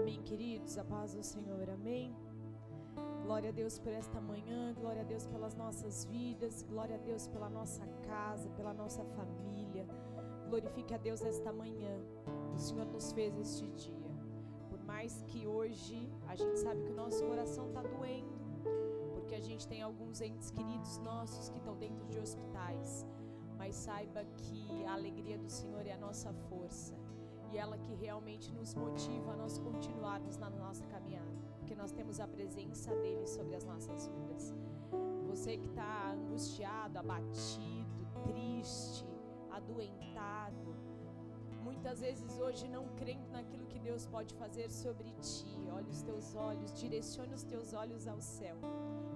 Amém, queridos, a paz do Senhor, amém. Glória a Deus por esta manhã, glória a Deus pelas nossas vidas, glória a Deus pela nossa casa, pela nossa família. Glorifique a Deus esta manhã, o Senhor nos fez este dia. Por mais que hoje a gente sabe que o nosso coração está doendo, porque a gente tem alguns entes queridos nossos que estão dentro de hospitais, mas saiba que a alegria do Senhor é a nossa força. E ela que realmente nos motiva a nós continuarmos na nossa caminhada, porque nós temos a presença dele sobre as nossas vidas. Você que está angustiado, abatido, triste, adoentado, muitas vezes hoje não crendo naquilo que Deus pode fazer sobre ti, olha os teus olhos, direcione os teus olhos ao céu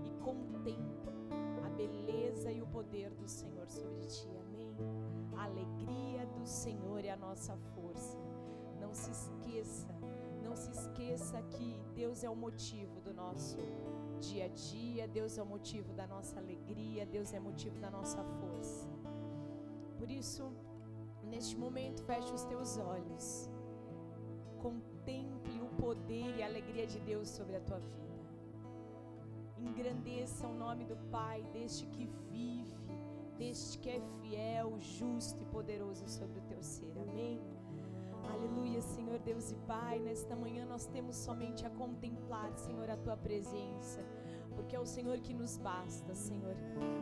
e contempla a beleza e o poder do Senhor sobre ti, amém? A alegria do Senhor é a nossa força. Não se esqueça que Deus é o motivo do nosso dia a dia, Deus é o motivo da nossa alegria, Deus é o motivo da nossa força. Por isso, neste momento, feche os teus olhos, contemple o poder e a alegria de Deus sobre a tua vida. Engrandeça o nome do Pai, deste que vive, deste que é fiel, justo e poderoso sobre o teu ser, amém? Aleluia, Senhor Deus e Pai, nesta manhã nós temos somente a contemplar, Senhor, a Tua presença, porque é o Senhor que nos basta, Senhor.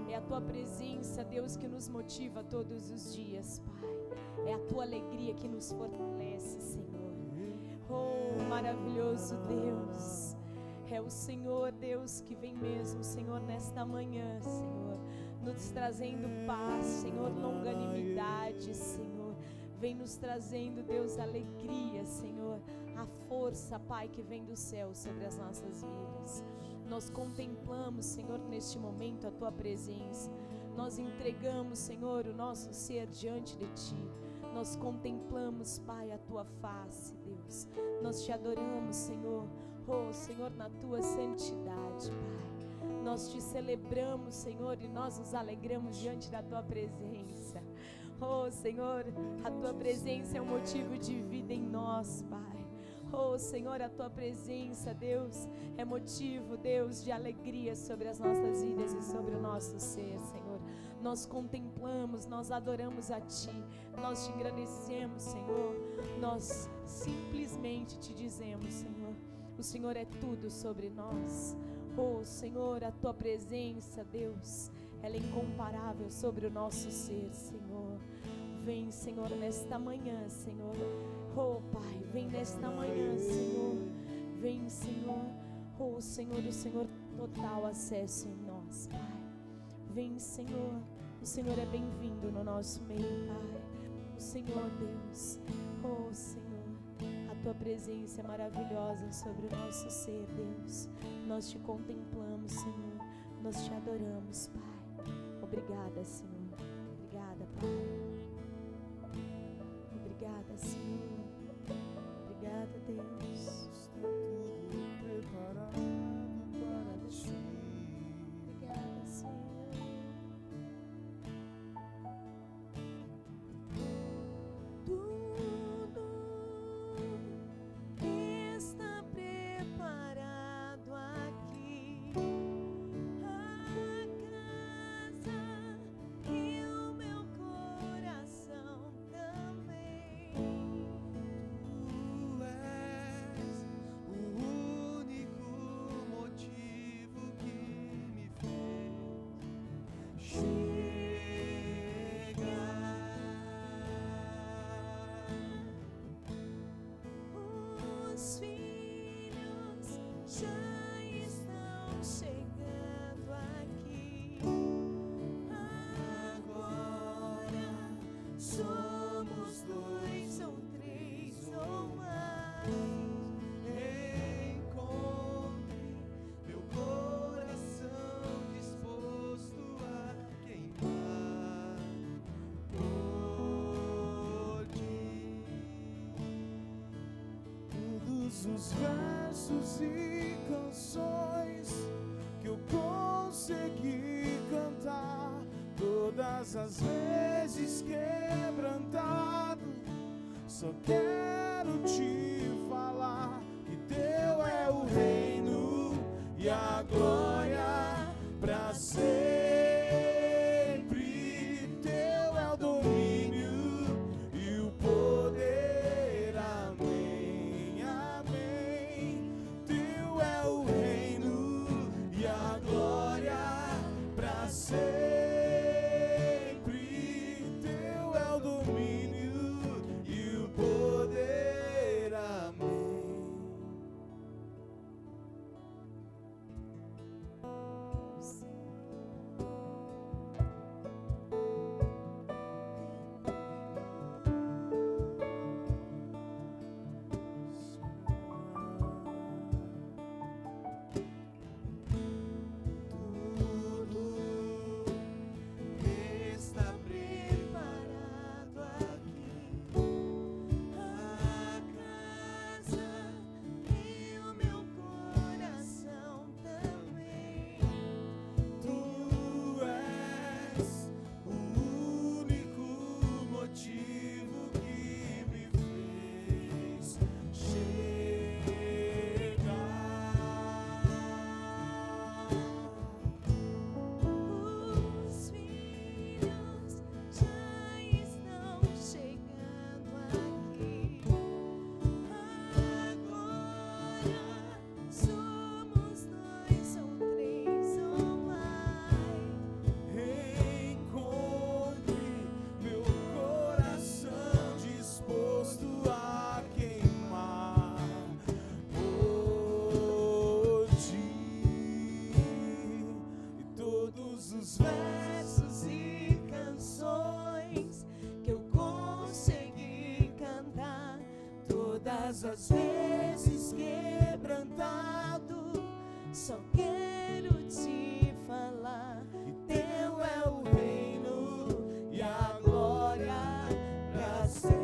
É a Tua presença, Deus, que nos motiva todos os dias, Pai. É a Tua alegria que nos fortalece, Senhor. Oh, maravilhoso Deus. É o Senhor, Deus, que vem mesmo, Senhor, nesta manhã, Senhor, nos trazendo paz, Senhor, longanimidade, Senhor. Vem nos trazendo, Deus, alegria, Senhor, a força, Pai, que vem do céu sobre as nossas vidas. Nós contemplamos, Senhor, neste momento a Tua presença. Nós entregamos, Senhor, o nosso ser diante de Ti. Nós contemplamos, Pai, a Tua face, Deus. Nós Te adoramos, Senhor, oh, Senhor, na Tua santidade, Pai. Nós Te celebramos, Senhor, e nós nos alegramos diante da Tua presença. Oh, Senhor, a Tua presença é um motivo de vida em nós, Pai. Oh, Senhor, a Tua presença, Deus, é motivo, Deus, de alegria sobre as nossas vidas e sobre o nosso ser, Senhor. Nós contemplamos, nós adoramos a Ti, nós Te engrandecemos, Senhor. Nós simplesmente Te dizemos, Senhor, o Senhor é tudo sobre nós. Oh, Senhor, a Tua presença, Deus, ela é incomparável sobre o nosso ser, Senhor. Vem, Senhor, nesta manhã, Senhor. Oh, Pai, vem nesta manhã, Senhor. Vem, Senhor. Oh, Senhor, o Senhor tem total acesso em nós, Pai. Vem, Senhor. O Senhor é bem-vindo no nosso meio, Pai. O Senhor, Deus. Oh, Senhor. A Tua presença é maravilhosa sobre o nosso ser, Deus. Nós Te contemplamos, Senhor. Nós Te adoramos, Pai. Obrigada, Senhor. Obrigada, Pai. Obrigada, Senhor. Obrigada, Deus. Está tudo preparado para Ti. Obrigada, Senhor. Os versos e canções que eu consegui cantar, todas as vezes quebrantado, só quero Te falar que e a glória para sempre. Teu é o domínio e o poder, amém, amém. Teu é o reino e a glória para sempre. Teu é o domínio e o poder, amém. Os versos e canções que eu consegui cantar, todas as vezes quebrantado, só quero te falar. Teu é o reino e a glória para sempre.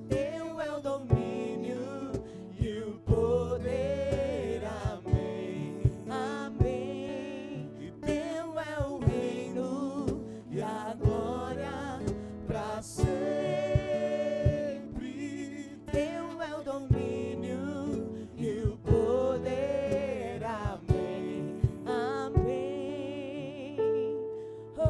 Teu é o domínio e o poder, amém, amém. Teu é o reino e a glória para sempre. Teu é o domínio e o poder, amém, amém. Oh,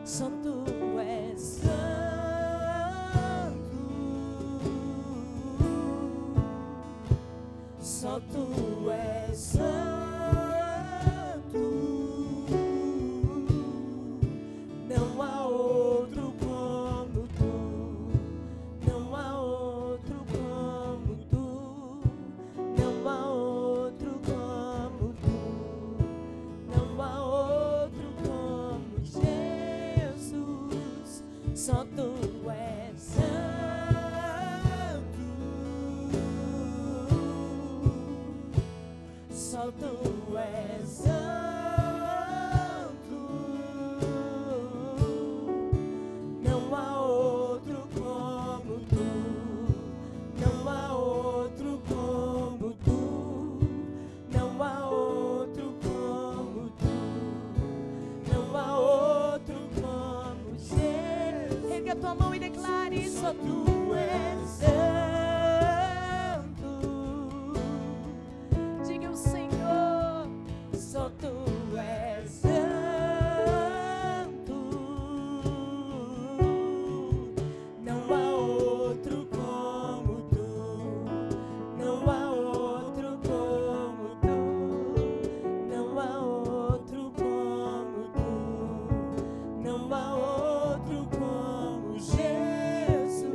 Santo é santo, só tu és santo, não há outro como tu, não há outro como tu, não há outro como tu, não há outro como Jesus, só tu és santo, só tu és santo, não há outro como tu, não há outro como tu, não há outro como tu, não há outro como Jesus. Erga a tua mão e declare: só tu és santo. Diga ao Senhor: só tu és santo, não há outro como tu, não há outro como tu, não há outro como tu, não há outro como Jesus.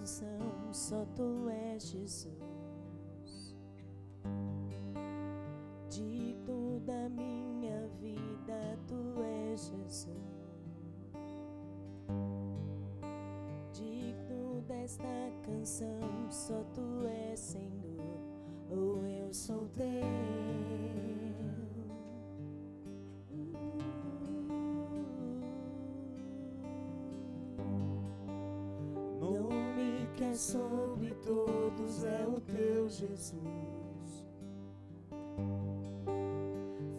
canção, só tu és Jesus. Digno da minha vida, tu és Jesus. Digno desta canção, só tu és Senhor, ou eu sou teu. Nome que é sobre todos é o teu Jesus.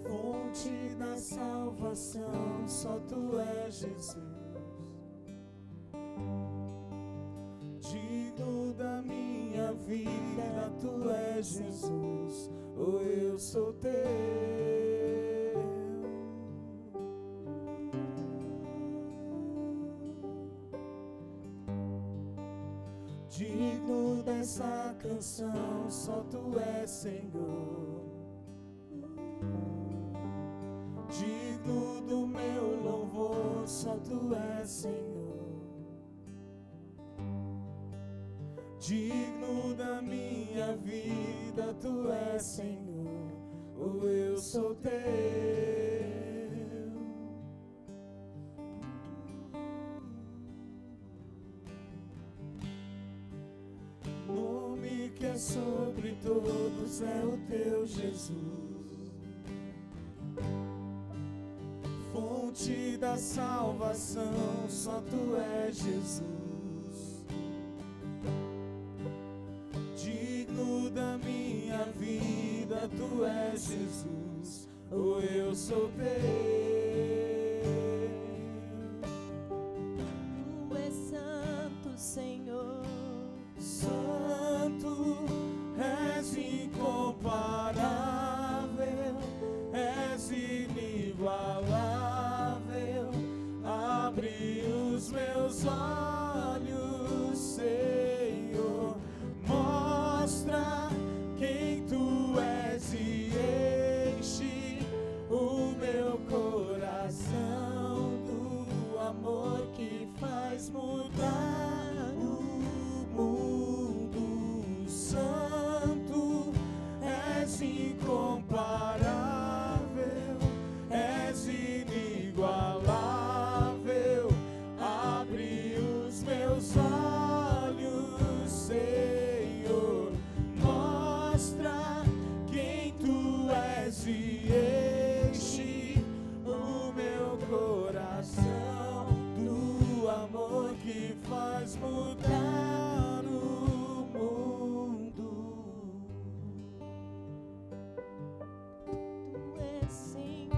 Fonte da salvação, só tu és Jesus. Digno da minha vida, tu és Jesus, ou eu sou teu. Digno dessa canção, só tu és Senhor. Digno do meu louvor, só tu és Senhor. Digno da minha vida, tu és Senhor, ou eu sou teu. Nome que é sobre todos é o teu Jesus. Fonte da salvação, só tu és Jesus. Digno da minha vida, tu és Jesus, ou eu sou teu. Tu és santo, Senhor. Santo, és incomparável, és inigualável. Abre os meus olhos, Senhor, mostra quem tu és e enche o meu coração do amor que faz mudar o mundo. Santo, és incomparável, és inigualável. Abre os meus olhos, Senhor, mostra quem tu és e enche o meu coração do amor que faz mudar o mundo. Tu és Senhor.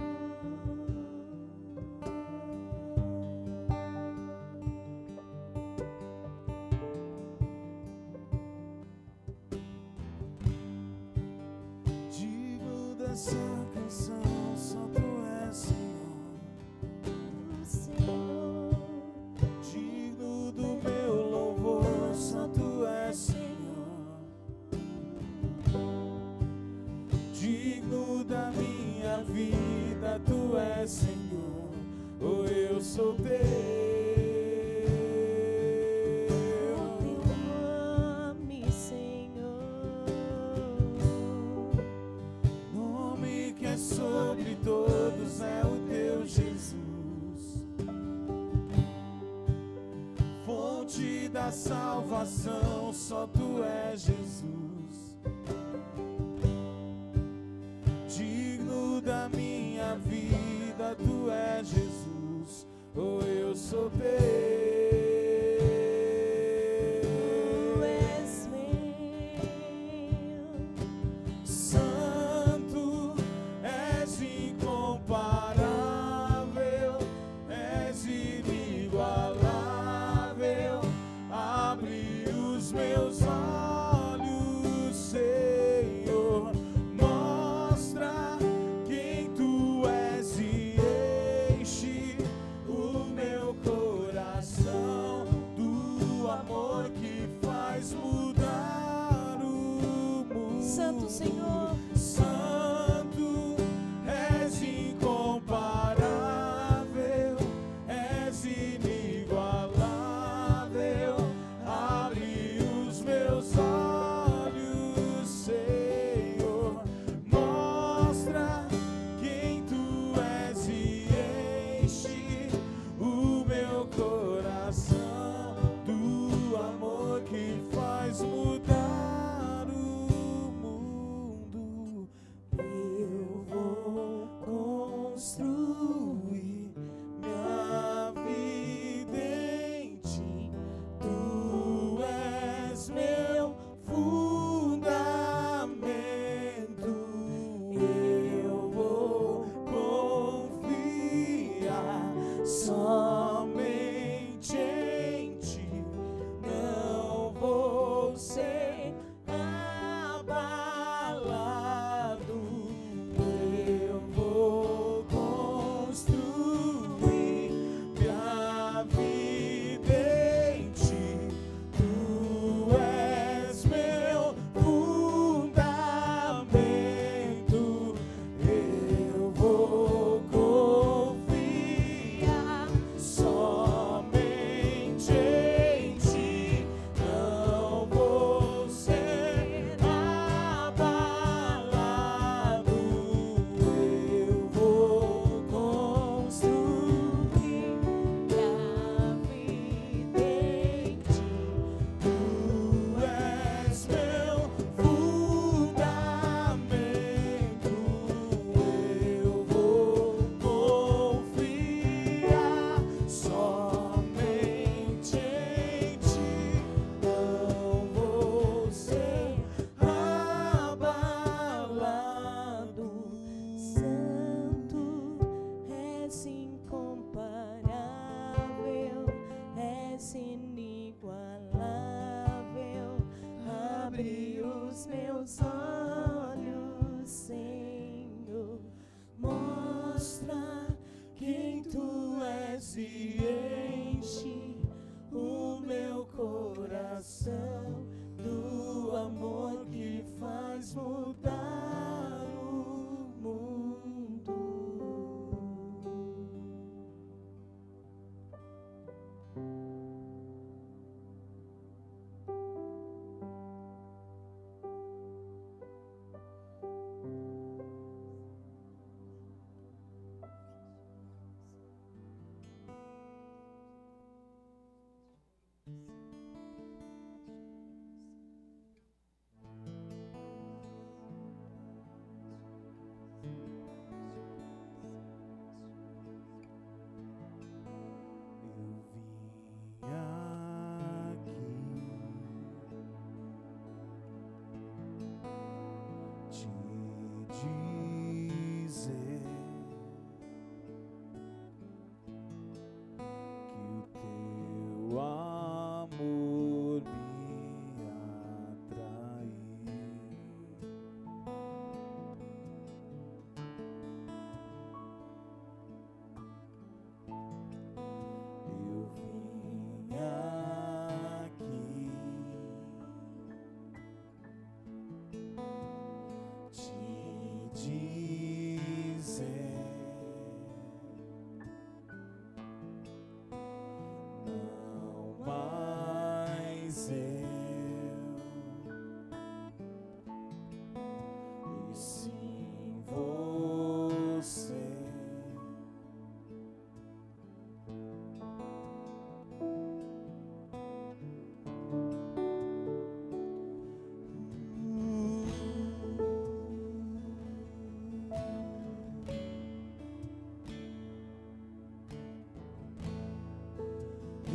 Digno dessa canção, só tu és Senhor. Senhor. Digno do meu louvor, só tu és Senhor. Digno da minha vida, tu és Senhor, ou eu sou teu. Teu nome, Senhor. Nome que é sobre todos é o teu Jesus. Fonte da salvação, só tu és Jesus. Digno da minha vida, tu és Jesus, ou eu sou teu. Tu és meu. Santo, és incomparável, és inigualável. Abre os meus olhos, Senhor, mostra quem tu és e enche o meu coração presença inigualável. Abre os meus olhos, Senhor, mostra quem Tu és e enche o meu coração do amor que faz mudar o mundo.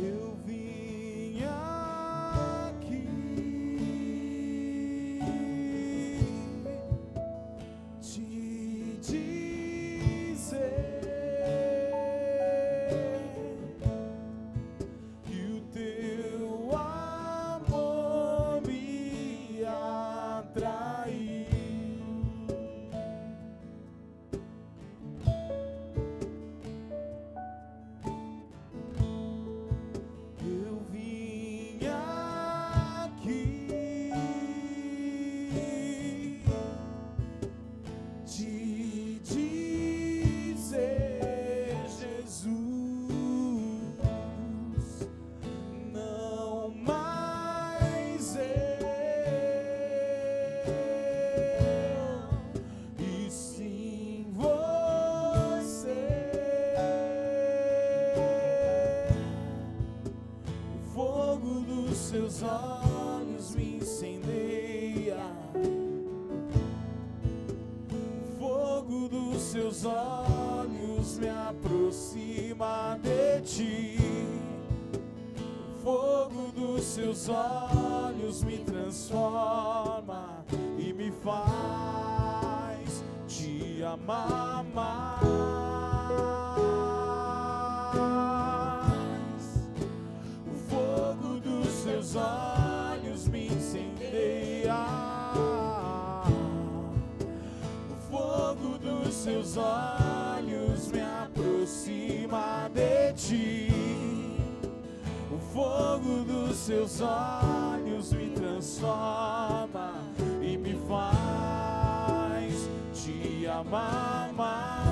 Eu vim aqui te dizer que o teu amor me atraiu. Eu vim aqui te dizer, Jesus, não mais eu, e sim você. O fogo dos seus olhos me incendeia. O fogo dos seus olhos me aproxima de ti. O fogo dos seus olhos me transforma e me faz te amar mais. O fogo dos seus olhos me incendeia. O fogo dos seus olhos me aproxima de ti. O fogo dos seus olhos me transforma e me faz te amar mais.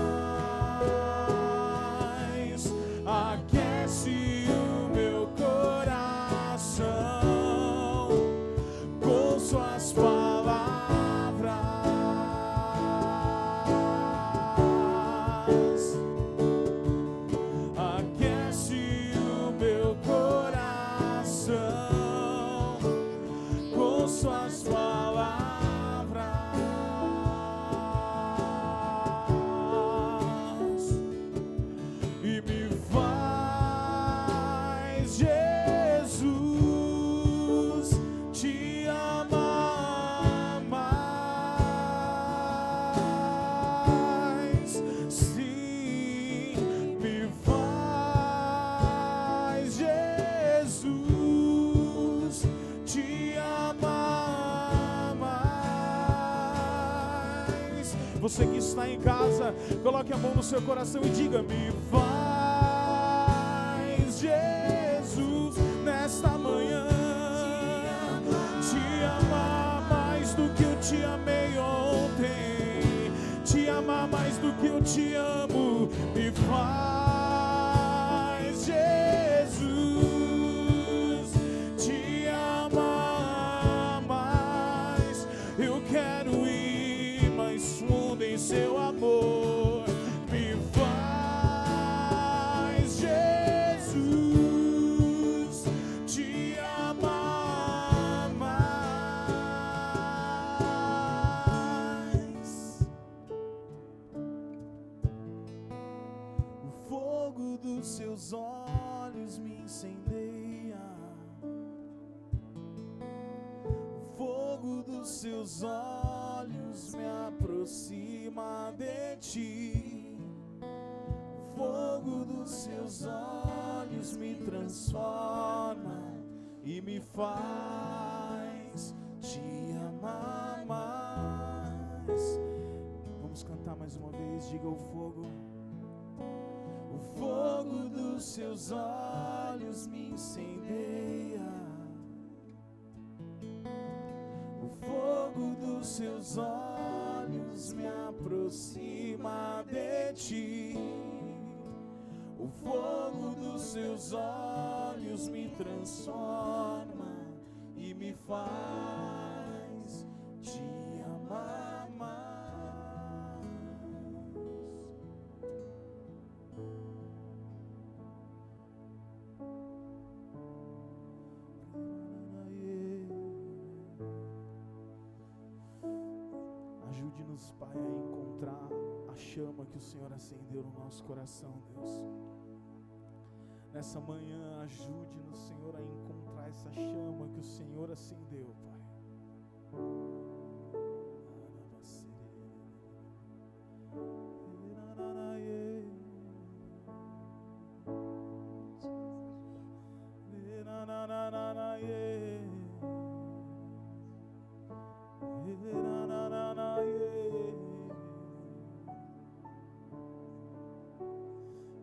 Aquece o meu coração com suas palavras. Aquece o meu coração com suas palavras e me faz Você que está em casa, coloque a mão no seu coração e diga: me faz, Jesus, nesta manhã te amar mais do que eu te amei ontem, te amar mais do que eu te amo. Me faz, Jesus, te amar mais. Eu quero ir mais fundo em seu amor. Me faz, Jesus, te amar mais. O fogo dos seus olhos me incendeia. O fogo dos seus olhos me aproxima de ti. O fogo dos seus olhos me transforma e me faz te amar mais. Vamos cantar mais uma vez, diga: o fogo. O fogo dos seus olhos me incendeia. O fogo dos seus olhos me aproxima de ti. O fogo dos seus olhos me transforma e me faz te amar mais. Ajude-nos, Pai, a encontrar a chama que o Senhor acendeu no nosso coração, Deus. Nessa manhã, ajude-nos, Senhor, a encontrar essa chama que o Senhor acendeu, Pai.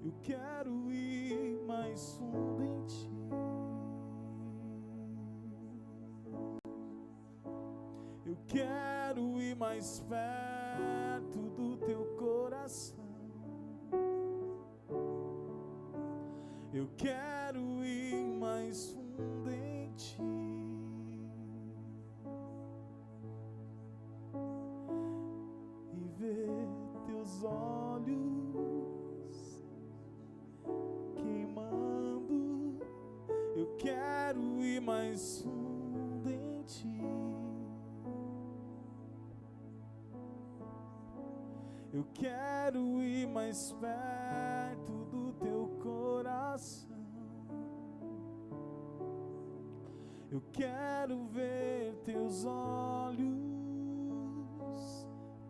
Eu quero ir mais fundo em ti. Eu quero ir mais perto do teu coração. Eu quero ir mais fundo em ti. E ver teus olhos queimando. Eu quero ir mais fundo em ti. Eu quero ir mais perto do teu coração. Eu quero ver teus olhos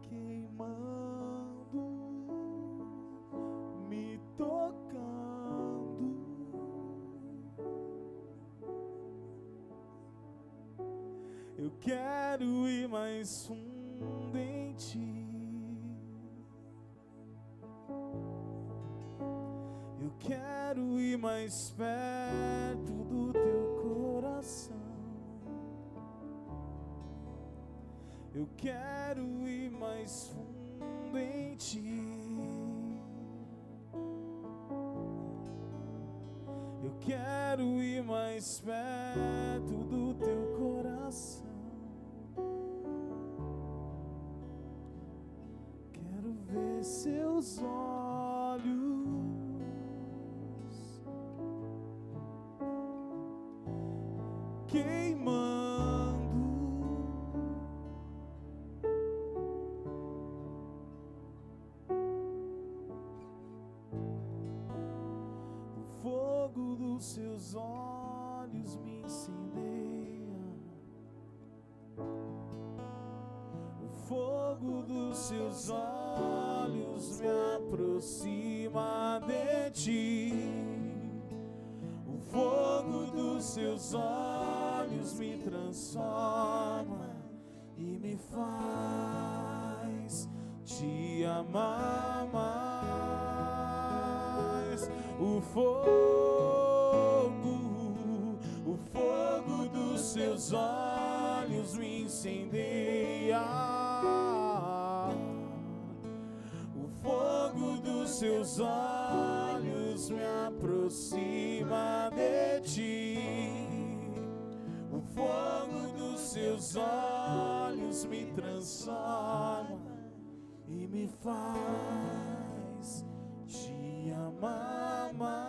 queimando, me tocando. Eu quero ir mais fundo em ti. Eu quero ir mais perto do teu coração. Eu quero ir mais fundo em ti. Eu quero ir mais perto do teu coração. Quero ver seus olhos queimando. O fogo dos seus olhos me incendeia. O fogo dos seus olhos me aproxima de ti. O fogo dos seus olhos me transforma e me faz te amar mais. O fogo dos seus olhos me incendeia. O fogo dos seus olhos me aproxima de ti. O fogo dos seus olhos me transforma e me faz te amar mais.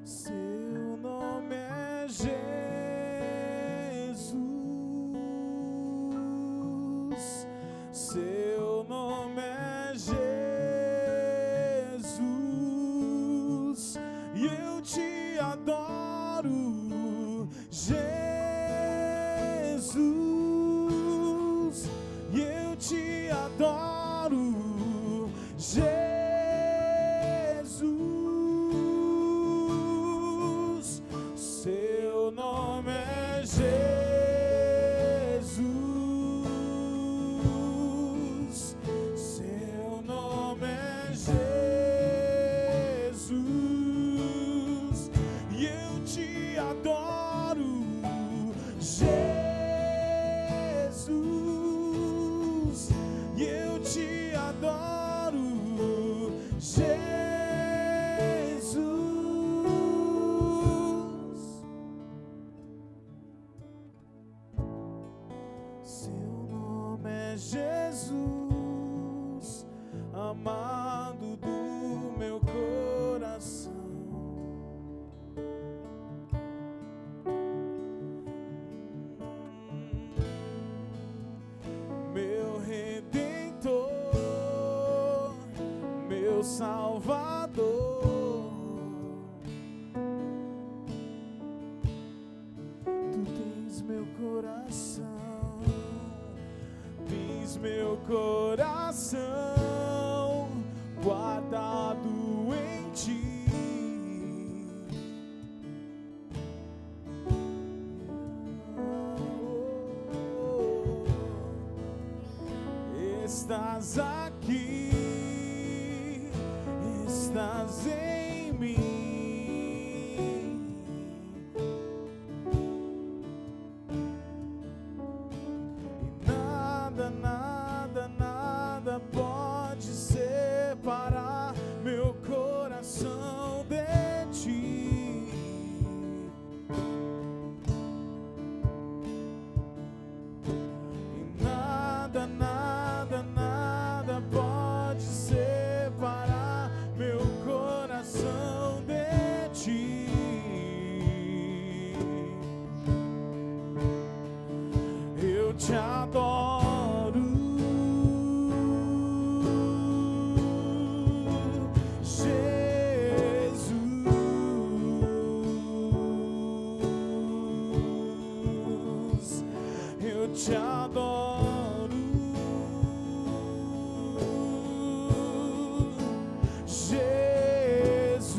Seu nome é Jesus, seu nome é Jesus, e eu te adoro, Jesus, e eu te adoro, Jesus. Seu nome é Jesus, seu nome é Jesus, e eu te adoro, Jesus, e eu te adoro, Jesus. Seu nome é Jesus, amado do meu coração. Meu Redentor, meu Salvador. Tu tens meu coração, tens meu coração guardado em ti. Estás aqui, estás em mim. Nada, nada, nada pode separar meu coração de ti. E nada, nada, nada pode separar meu coração de ti. Eu te adoro, Jesus. Eu te adoro, Jesus.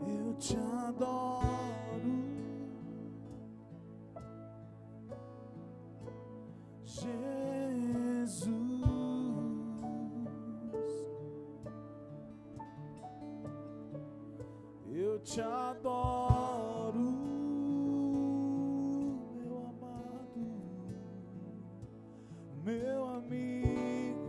Eu te adoro, Jesus. Eu te adoro, meu amado, meu amigo.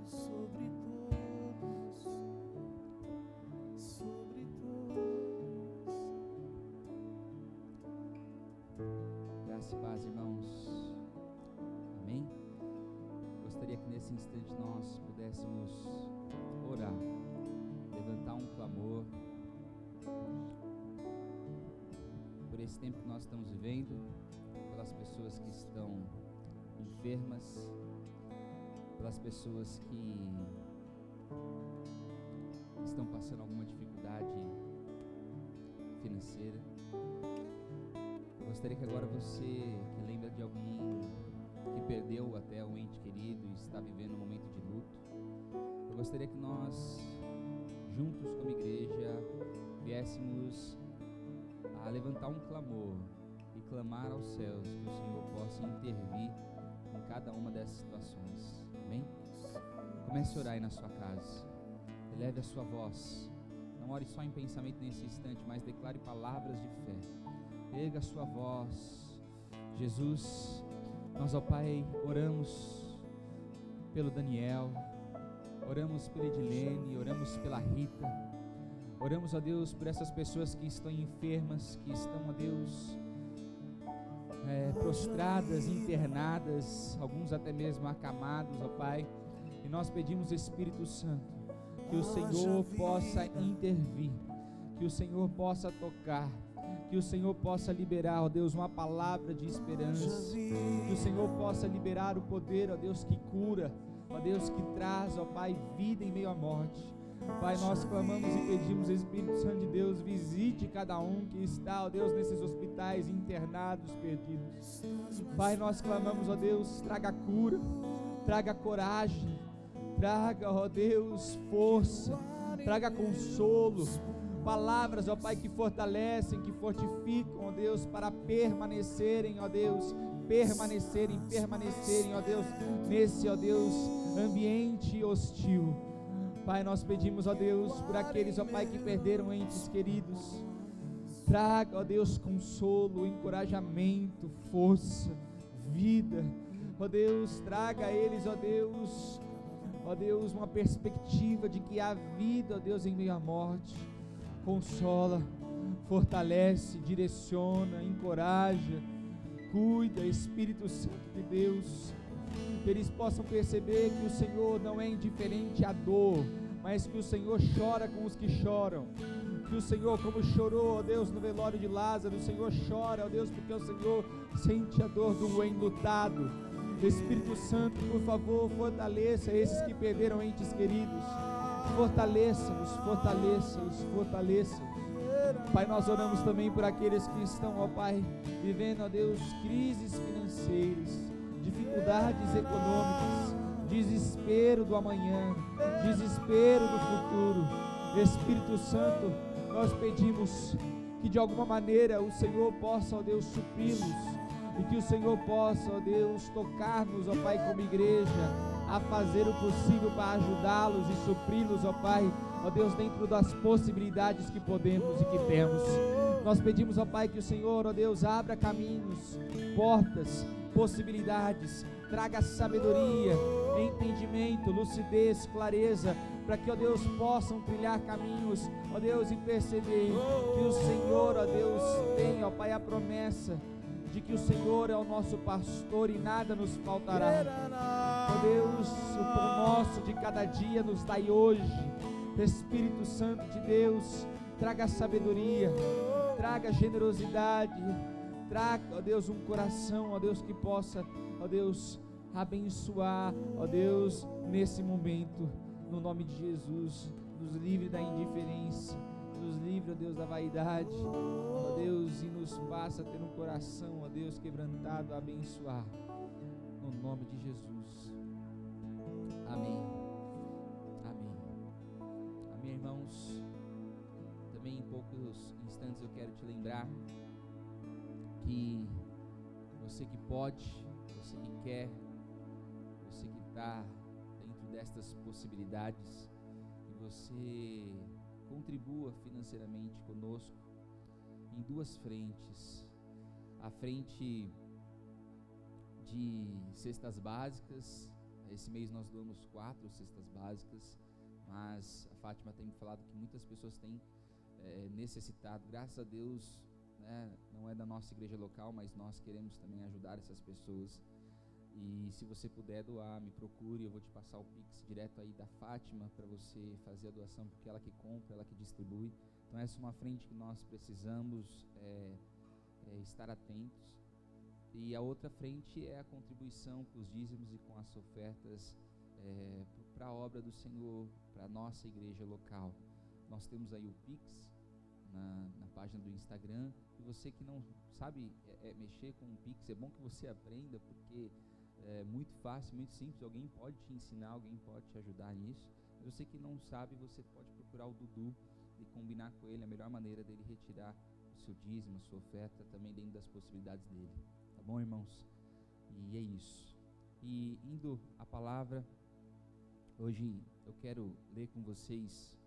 Sobre todos, sobre todos. Graça e paz, irmãos. Amém? Gostaria que nesse instante nós pudéssemos orar, levantar um clamor por esse tempo que nós estamos vivendo, pelas pessoas que estão enfermas, pelas pessoas que estão passando alguma dificuldade financeira. Eu gostaria que agora você que lembra de alguém que perdeu até um ente querido e está vivendo um momento de luto, eu gostaria que nós, juntos como igreja, viéssemos a levantar um clamor e clamar aos céus que o Senhor possa intervir em cada uma dessas situações. Amém? Comece a orar aí na sua casa. Eleve a sua voz. Não ore só em pensamento nesse instante, mas declare palavras de fé. Erga a sua voz. Jesus, nós, ó Pai, oramos pelo Daniel, oramos pela Edilene, oramos pela Rita, oramos, ó Deus, por essas pessoas que estão enfermas, que estão, ó Deus, prostradas, internadas, alguns até mesmo acamados, ó Pai, e nós pedimos, Espírito Santo, que o Senhor possa intervir, que o Senhor possa tocar, que o Senhor possa liberar, ó Deus, uma palavra de esperança, que o Senhor possa liberar o poder, ó Deus, que cura, ó Deus, que traz, ó Pai, vida em meio à morte. Pai, nós clamamos e pedimos, Espírito Santo de Deus, visite cada um que está, ó Deus, nesses hospitais internados, perdidos. Pai, nós clamamos, ó Deus, traga cura, traga coragem, traga, ó Deus, força, traga consolo, palavras, ó Pai, que fortalecem, que fortificam, ó Deus, para permanecerem, ó Deus, permanecerem, ó Deus, nesse, ó Deus, ambiente hostil. Pai, nós pedimos, ó Deus, por aqueles, ó Pai, que perderam entes queridos, traga, ó Deus, consolo, encorajamento, força, vida, ó Deus, traga a eles, ó Deus, uma perspectiva de que há vida, ó Deus, em meio à morte. Consola, fortalece, direciona, encoraja, cuida, Espírito Santo de Deus, que eles possam perceber que o Senhor não é indiferente à dor, mas que o Senhor chora com os que choram, que o Senhor, como chorou, ó Deus, no velório de Lázaro, o Senhor chora, ó Deus, porque o Senhor sente a dor do enlutado. Espírito Santo, por favor, fortaleça esses que perderam entes queridos, fortaleça-os, Pai, nós oramos também por aqueles que estão, ó Pai, vivendo, ó Deus, crises financeiras, dificuldades econômicas, desespero do amanhã, desespero do futuro. Espírito Santo, nós pedimos que de alguma maneira o Senhor possa, ó Deus, supri-los, e que o Senhor possa, ó Deus, tocar-nos, ó Pai, como igreja, a fazer o possível para ajudá-los e supri-los, ó Pai, ó Deus, dentro das possibilidades que podemos e que temos. Nós pedimos, ó Pai, que o Senhor, ó Deus, abra caminhos, portas, possibilidades, traga sabedoria, entendimento, lucidez, clareza, para que, ó Deus, possam trilhar caminhos, ó Deus, e perceber que o Senhor, ó Deus, tem, ó Pai, a promessa de que o Senhor é o nosso pastor e nada nos faltará. Ó Deus, o pão nosso de cada dia nos dai hoje. Espírito Santo de Deus, traga sabedoria, traga generosidade, traga, ó Deus, um coração, ó Deus, que possa, ó Deus, abençoar, ó Deus, nesse momento, no nome de Jesus. Nos livre da indiferença, nos livre, ó Deus, da vaidade, ó Deus, e nos faça ter um coração, ó Deus, quebrantado a abençoar, no nome de Jesus. Amém. Amém, irmãos. Também em poucos instantes eu quero te lembrar que você que pode, você que quer, você que está dentro destas possibilidades, que você contribua financeiramente conosco em duas frentes. A frente de cestas básicas. Esse mês nós doamos 4 cestas básicas, mas a Fátima tem me falado que muitas pessoas têm necessitado. Graças a Deus, né, não é da nossa igreja local, mas nós queremos também ajudar essas pessoas. E se você puder doar, me procure, eu vou te passar o Pix direto aí da Fátima para você fazer a doação, porque ela que compra, ela que distribui. Então essa é uma frente que nós precisamos estar atentos. E a outra frente é a contribuição com os dízimos e com as ofertas para a obra do Senhor, para a nossa igreja local. Nós temos aí o Pix na página do Instagram. E você que não sabe mexer com o Pix, é bom que você aprenda, porque é muito fácil, muito simples. Alguém pode te ensinar, alguém pode te ajudar nisso. Mas você que não sabe, você pode procurar o Dudu e combinar com ele a melhor maneira dele retirar o seu dízimo, a sua oferta, também dentro das possibilidades dele. Tá bom, irmãos? E é isso. E indo à palavra, hoje eu quero ler com vocês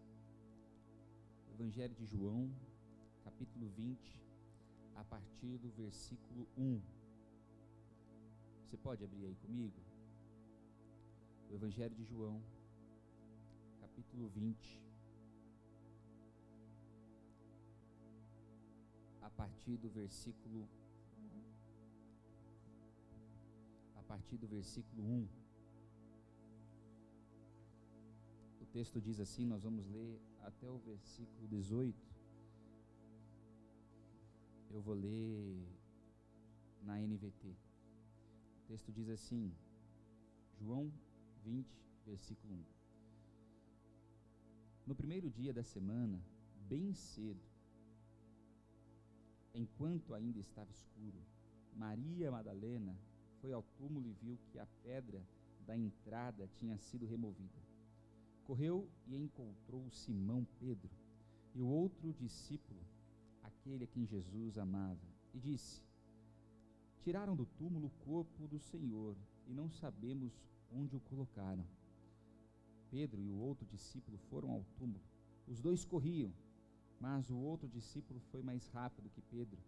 o Evangelho de João, capítulo 20, a partir do versículo 1. Você pode abrir aí comigo? O Evangelho de João, capítulo 20, a partir do versículo 1. O texto diz assim, nós vamos ler até o versículo 18. Eu vou ler na NVT. O texto diz assim, João 20, versículo 1. No primeiro dia da semana, bem cedo, enquanto ainda estava escuro, Maria Madalena foi ao túmulo e viu que a pedra da entrada tinha sido removida. Correu e encontrou Simão Pedro e o outro discípulo, aquele a quem Jesus amava, e disse: tiraram do túmulo o corpo do Senhor e não sabemos onde o colocaram. Pedro e o outro discípulo foram ao túmulo. Os dois corriam, mas o outro discípulo foi mais rápido que Pedro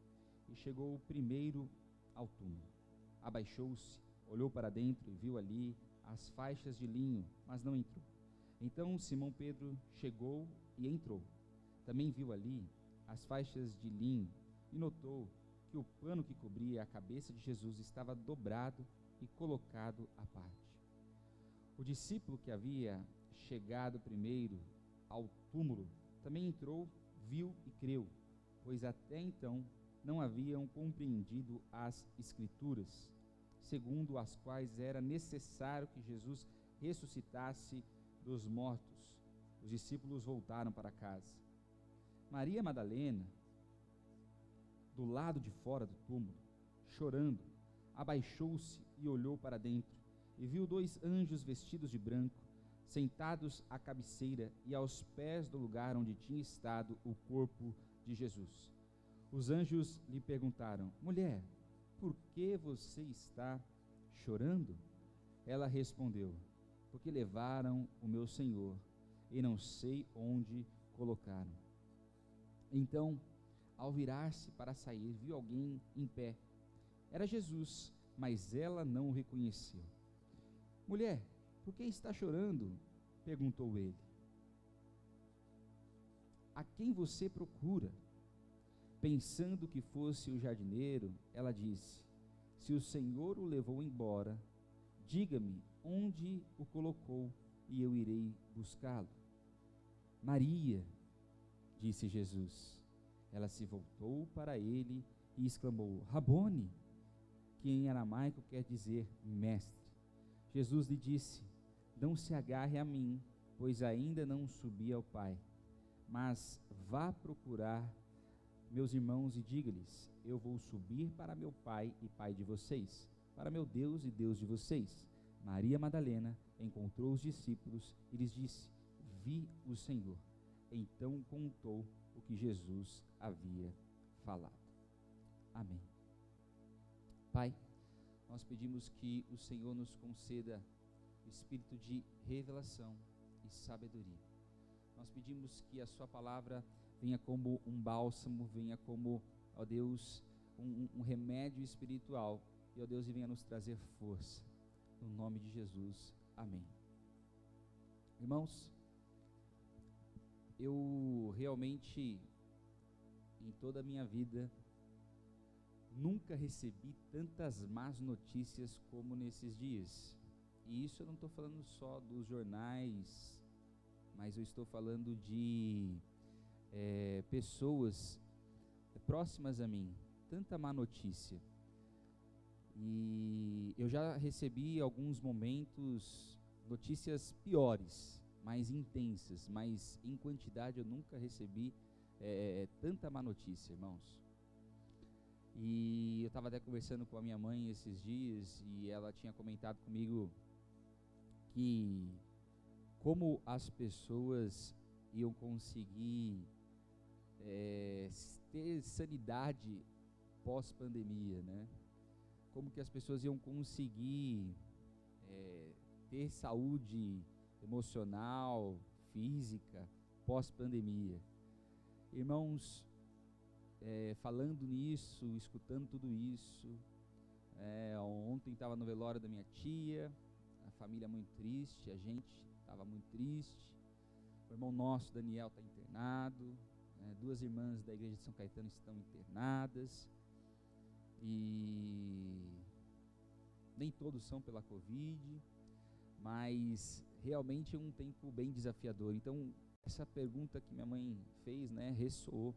e chegou primeiro ao túmulo. Abaixou-se, olhou para dentro e viu ali as faixas de linho, mas não entrou. Então Simão Pedro chegou e entrou. Também viu ali as faixas de linho e notou que o pano que cobria a cabeça de Jesus estava dobrado e colocado à parte. O discípulo que havia chegado primeiro ao túmulo também entrou, viu e creu, pois até então não haviam compreendido as Escrituras, segundo as quais era necessário que Jesus ressuscitasse dos mortos. Os discípulos voltaram para casa. Maria Madalena, do lado de fora do túmulo, chorando, abaixou-se e olhou para dentro, e viu dois anjos vestidos de branco, sentados à cabeceira e aos pés do lugar onde tinha estado o corpo de Jesus. Os anjos lhe perguntaram: mulher, por que você está chorando? Ela respondeu: porque levaram o meu Senhor e não sei onde colocaram. Então, ao virar-se para sair, viu alguém em pé. Era Jesus, mas ela não o reconheceu. Mulher, por que está chorando? Perguntou ele. A quem você procura? Pensando que fosse o jardineiro, ela disse: se o Senhor o levou embora, diga-me onde o colocou e eu irei buscá-lo. Maria, disse Jesus. Ela se voltou para ele e exclamou: Rabone, que em aramaico quer dizer mestre. Jesus lhe disse: não se agarre a mim, pois ainda não subi ao Pai, mas vá procurar meus irmãos e diga-lhes: eu vou subir para meu Pai e Pai de vocês, para meu Deus e Deus de vocês. Maria Madalena encontrou os discípulos e lhes disse: vi o Senhor. Então contou o que Jesus havia falado. Amém. Pai, nós pedimos que o Senhor nos conceda o espírito de revelação e sabedoria. Nós pedimos que a sua palavra venha como um bálsamo, venha como, ó Deus, um remédio espiritual, e ó Deus, venha nos trazer força, no nome de Jesus, amém. Irmãos, eu realmente, em toda a minha vida, nunca recebi tantas más notícias como nesses dias. E isso eu não estou falando só dos jornais, mas eu estou falando de pessoas próximas a mim. Tanta má notícia. E eu já recebi alguns momentos, notícias piores, mais intensas, mas em quantidade eu nunca recebi tanta má notícia, irmãos. E eu estava até conversando com a minha mãe esses dias, e ela tinha comentado comigo que como as pessoas iam conseguir ter sanidade pós-pandemia, né? Como que as pessoas iam conseguir ter saúde emocional, física, pós-pandemia. Irmãos, falando nisso, escutando tudo isso, ontem estava no velório da minha tia, a família muito triste, a gente estava muito triste. O irmão nosso, Daniel, está internado, 2 irmãs da igreja de São Caetano estão internadas, e nem todos são pela Covid, mas realmente é um tempo bem desafiador. Então, essa pergunta que minha mãe fez, ressoou.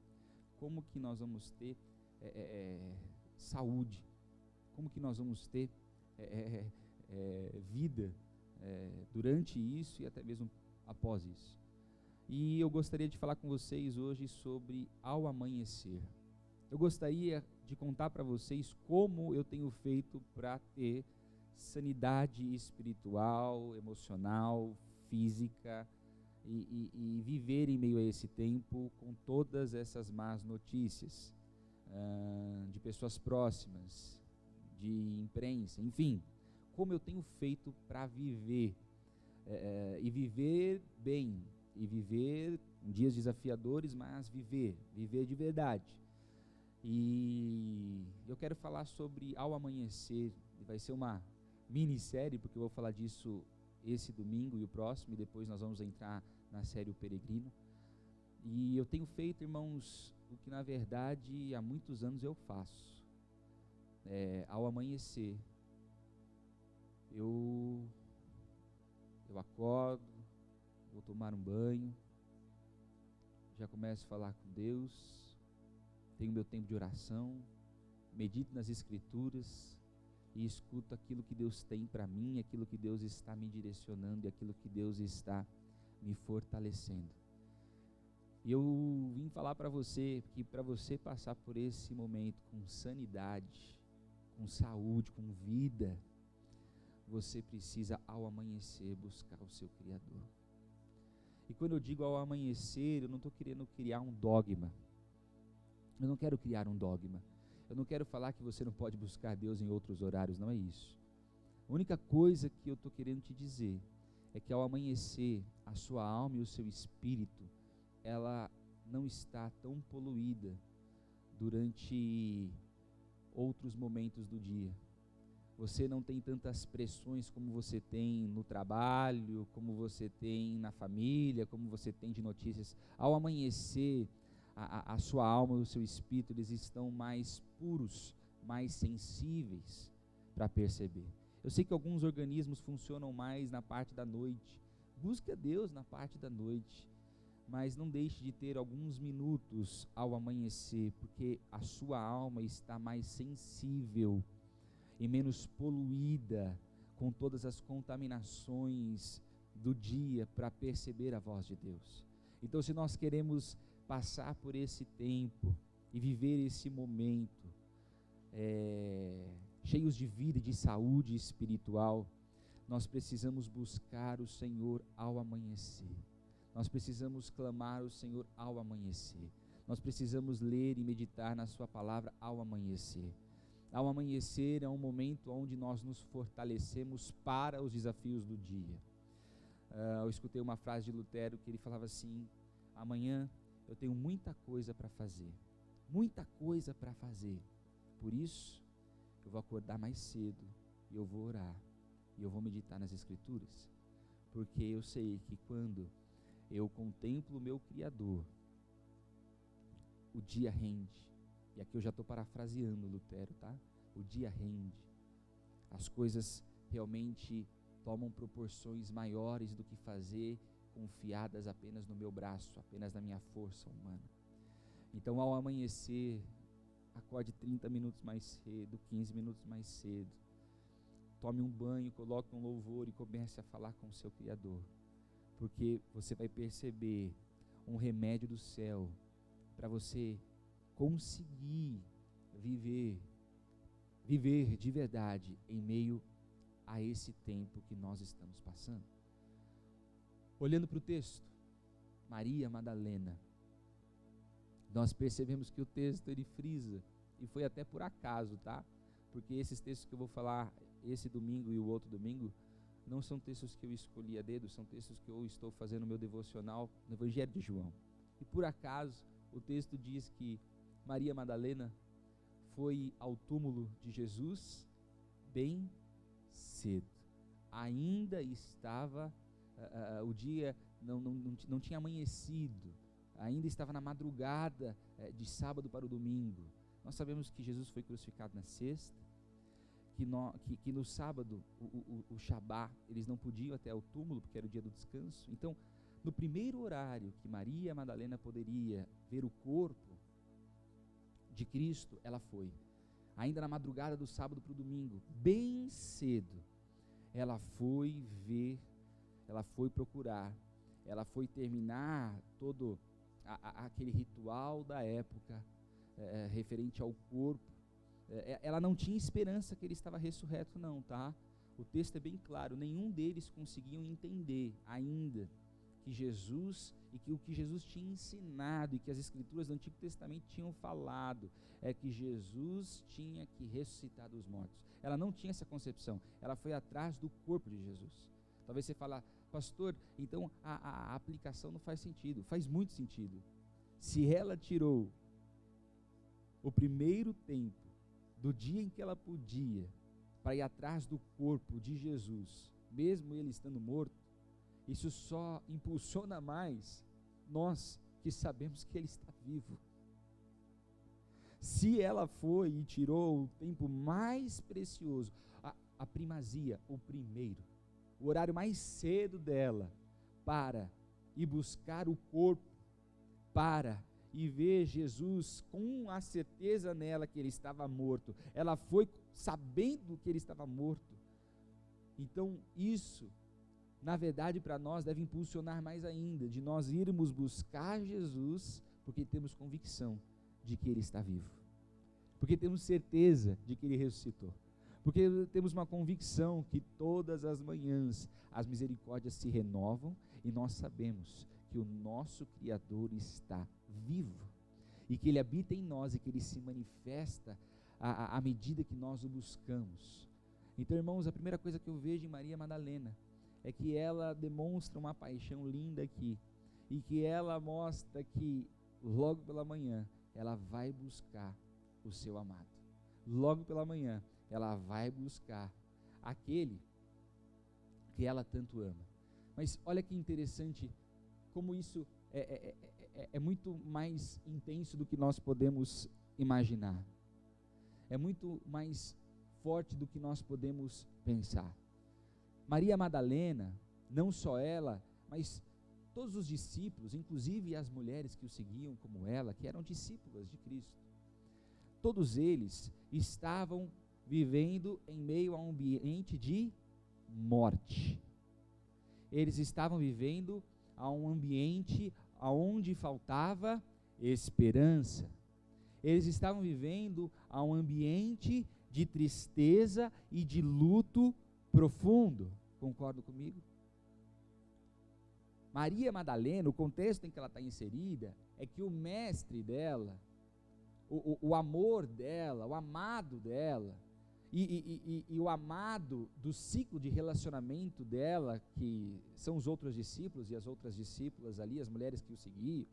Como que nós vamos ter saúde? Como que nós vamos ter vida durante isso e até mesmo após isso? E eu gostaria de falar com vocês hoje sobre ao amanhecer. Eu gostaria de contar para vocês como eu tenho feito para ter sanidade espiritual, emocional, física e viver em meio a esse tempo com todas essas más notícias de pessoas próximas, de imprensa, enfim, como eu tenho feito para viver e viver bem, e viver em dias desafiadores, mas viver de verdade. E eu quero falar sobre ao amanhecer. Vai ser uma minissérie, porque eu vou falar disso esse domingo e o próximo, e depois nós vamos entrar na série O Peregrino. E eu tenho feito, irmãos, o que na verdade há muitos anos eu faço. Ao amanhecer, eu acordo, vou tomar um banho, já começo a falar com Deus, tenho meu tempo de oração, medito nas Escrituras e escuto aquilo que Deus tem para mim, aquilo que Deus está me direcionando e aquilo que Deus está me fortalecendo. E eu vim falar para você que para você passar por esse momento com sanidade, com saúde, com vida, você precisa ao amanhecer buscar o seu Criador. E quando eu digo ao amanhecer, eu não estou querendo criar um dogma. Eu não quero criar um dogma. Eu não quero falar que você não pode buscar Deus em outros horários, não é isso. A única coisa que eu estou querendo te dizer é que ao amanhecer, a sua alma e o seu espírito, ela não está tão poluída durante outros momentos do dia. Você não tem tantas pressões como você tem no trabalho, como você tem na família, como você tem de notícias. Ao amanhecer, a sua alma e o seu espírito, eles estão mais puros, mais sensíveis para perceber. Eu sei que alguns organismos funcionam mais na parte da noite. Busque a Deus na parte da noite, mas não deixe de ter alguns minutos ao amanhecer, porque a sua alma está mais sensível e menos poluída com todas as contaminações do dia para perceber a voz de Deus. Então, se nós queremos passar por esse tempo e viver esse momento cheios de vida e de saúde espiritual, nós precisamos buscar o Senhor ao amanhecer. Nós precisamos clamar o Senhor ao amanhecer. Nós precisamos ler e meditar na sua palavra ao amanhecer. Ao amanhecer é um momento onde nós nos fortalecemos para os desafios do dia. Eu escutei uma frase de Lutero que ele falava assim: amanhã eu tenho muita coisa para fazer, por isso eu vou acordar mais cedo e eu vou orar e eu vou meditar nas Escrituras, porque eu sei que quando eu contemplo o meu Criador, o dia rende, E aqui eu já estou parafraseando Lutero, tá? O dia rende. As coisas realmente tomam proporções maiores do que fazer confiadas apenas no meu braço, apenas na minha força humana. Então, ao amanhecer, acorde 30 minutos mais cedo, 15 minutos mais cedo. Tome um banho, coloque um louvor e comece a falar com o seu Criador. Porque você vai perceber um remédio do céu para você conseguir viver de verdade em meio a esse tempo que nós estamos passando. Olhando para o texto, Maria Madalena, nós percebemos que o texto ele frisa, e foi até por acaso, tá? Porque esses textos que eu vou falar esse domingo e o outro domingo, não são textos que eu escolhi a dedo, são textos que eu estou fazendo no meu devocional no Evangelho de João. E por acaso, o texto diz que Maria Madalena foi ao túmulo de Jesus bem cedo. Ainda estava, o dia não tinha amanhecido, ainda estava na madrugada de sábado para o domingo. Nós sabemos que Jesus foi crucificado na sexta, que no sábado, o Shabá, eles não podiam até o túmulo, porque era o dia do descanso. Então, no primeiro horário que Maria Madalena poderia ver o corpo de Cristo, ela foi. Ainda na madrugada do sábado para o domingo, bem cedo, ela foi ver, ela foi procurar, ela foi terminar todo aquele ritual da época, referente ao corpo. Ela não tinha esperança que ele estava ressurreto não, tá? O texto é bem claro, nenhum deles conseguiam entender ainda que Jesus, e que o que Jesus tinha ensinado, e que as escrituras do Antigo Testamento tinham falado, é que Jesus tinha que ressuscitar dos mortos. Ela não tinha essa concepção, ela foi atrás do corpo de Jesus. Talvez você fale, pastor, então a aplicação não faz sentido. Faz muito sentido. Se ela tirou o primeiro tempo do dia em que ela podia para ir atrás do corpo de Jesus, mesmo ele estando morto, isso só impulsiona mais nós que sabemos que ele está vivo. Se ela foi e tirou o tempo mais precioso, a primazia, o primeiro, o horário mais cedo dela, para ir buscar o corpo, para ir ver Jesus com a certeza nela que ele estava morto, ela foi sabendo que ele estava morto. Então isso, na verdade, para nós deve impulsionar mais ainda, de nós irmos buscar Jesus, porque temos convicção de que ele está vivo, porque temos certeza de que ele ressuscitou, porque temos uma convicção que todas as manhãs as misericórdias se renovam, e nós sabemos que o nosso Criador está vivo, e que ele habita em nós, e que ele se manifesta à medida que nós o buscamos. Então, irmãos, a primeira coisa que eu vejo em Maria Madalena é que ela demonstra uma paixão linda aqui, e que ela mostra que logo pela manhã ela vai buscar o seu amado. Logo pela manhã ela vai buscar aquele que ela tanto ama. Mas olha que interessante como isso é muito mais intenso do que nós podemos imaginar. É muito mais forte do que nós podemos pensar. Maria Madalena, não só ela, mas todos os discípulos, inclusive as mulheres que o seguiam como ela, que eram discípulas de Cristo, todos eles estavam vivendo em meio a um ambiente de morte. Eles estavam vivendo a um ambiente onde faltava esperança. Eles estavam vivendo a um ambiente de tristeza e de luto profundo. Concorda comigo? Maria Madalena, o contexto em que ela está inserida, é que o mestre dela, o amor dela, o amado dela, e o amado do ciclo de relacionamento dela, que são os outros discípulos e as outras discípulas ali, as mulheres que o seguiam,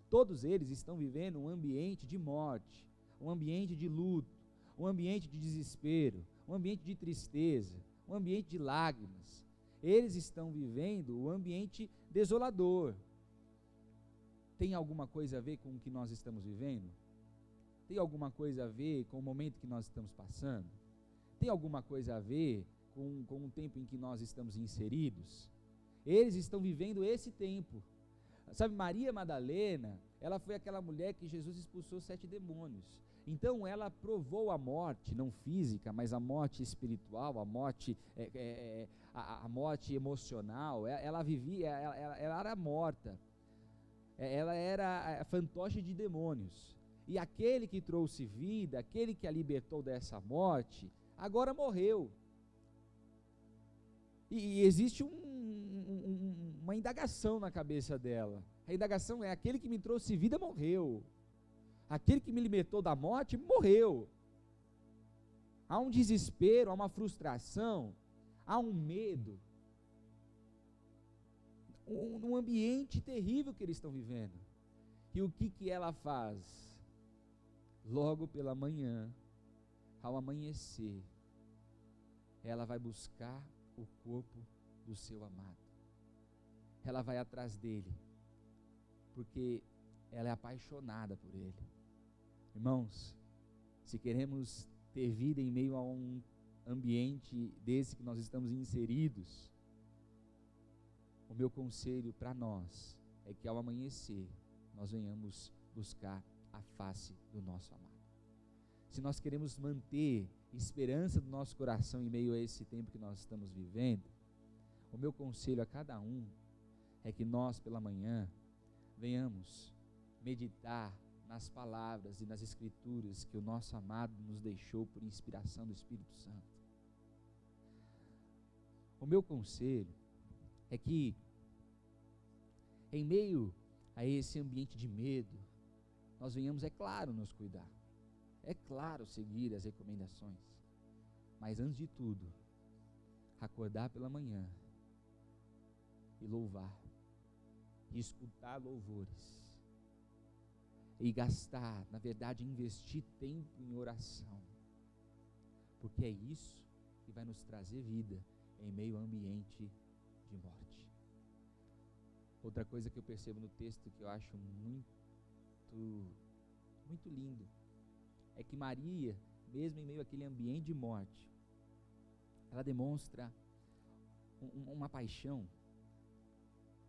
todos eles estão vivendo um ambiente de morte, um ambiente de luto, um ambiente de desespero, um ambiente de tristeza, um ambiente de lágrimas. Eles estão vivendo um ambiente desolador. Tem alguma coisa a ver com o que nós estamos vivendo? tem alguma coisa a ver com o momento que nós estamos passando? Tem alguma coisa a ver com o tempo em que nós estamos inseridos? Eles estão vivendo esse tempo. Sabe, Maria Madalena, ela foi aquela mulher que Jesus expulsou 7 demônios. Então ela provou a morte, não física, mas a morte espiritual, a morte, a morte emocional. Ela vivia, ela era morta. Ela era fantoche de demônios. E aquele que trouxe vida, aquele que a libertou dessa morte, agora morreu. E existe uma indagação na cabeça dela. A indagação é: aquele que me trouxe vida morreu. Aquele que me libertou da morte morreu. Há um desespero, há uma frustração, há um medo, um ambiente terrível que eles estão vivendo. E o que ela faz? Logo pela manhã, ao amanhecer, ela vai buscar o corpo do seu amado. Ela vai atrás dele, porque ela é apaixonada por ele. Irmãos, se queremos ter vida em meio a um ambiente desse que nós estamos inseridos, o meu conselho para nós é que ao amanhecer nós venhamos buscar a face do nosso amado. Se nós queremos manter esperança do nosso coração em meio a esse tempo que nós estamos vivendo, o meu conselho a cada um é que nós pela manhã venhamos meditar nas palavras e nas escrituras que o nosso amado nos deixou por inspiração do Espírito Santo. O meu conselho é que em meio a esse ambiente de medo, nós venhamos, é claro, nos cuidar, é claro, seguir as recomendações, mas antes de tudo, acordar pela manhã e louvar, e escutar louvores, e gastar, na verdade, investir tempo em oração, porque é isso que vai nos trazer vida em meio a ambiente de morte. Outra coisa que eu percebo no texto que eu acho muito lindo, é que Maria, mesmo em meio àquele ambiente de morte, ela demonstra uma paixão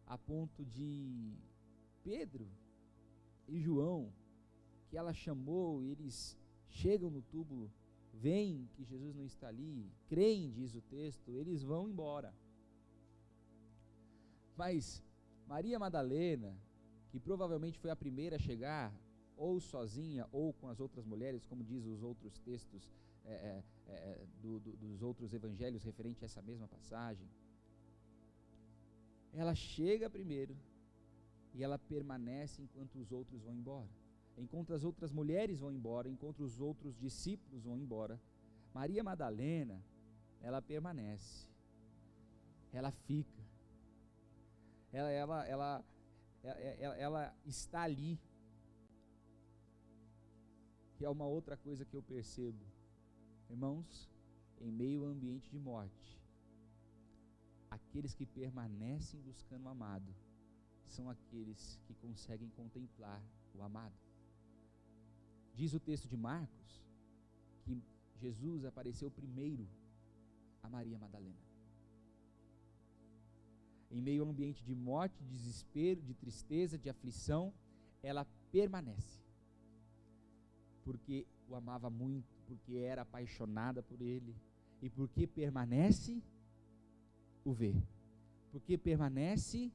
a ponto de Pedro e João, que ela chamou, eles chegam no túmulo, veem que Jesus não está ali, creem, diz o texto, eles vão embora. Mas Maria Madalena, que provavelmente foi a primeira a chegar, ou sozinha, ou com as outras mulheres, como diz os outros textos dos outros evangelhos referente a essa mesma passagem, ela chega primeiro, e ela permanece enquanto os outros vão embora. Enquanto as outras mulheres vão embora, enquanto os outros discípulos vão embora, Maria Madalena, ela permanece, ela fica, ela está ali. Que é uma outra coisa que eu percebo, irmãos, em meio ao ambiente de morte, aqueles que permanecem buscando o amado, são aqueles que conseguem contemplar o amado. Diz o texto de Marcos, que Jesus apareceu primeiro a Maria Madalena. Em meio ao ambiente de morte, de desespero, de tristeza, de aflição, ela permanece, porque o amava muito, porque era apaixonada por ele, e porque permanece, o vê, porque permanece,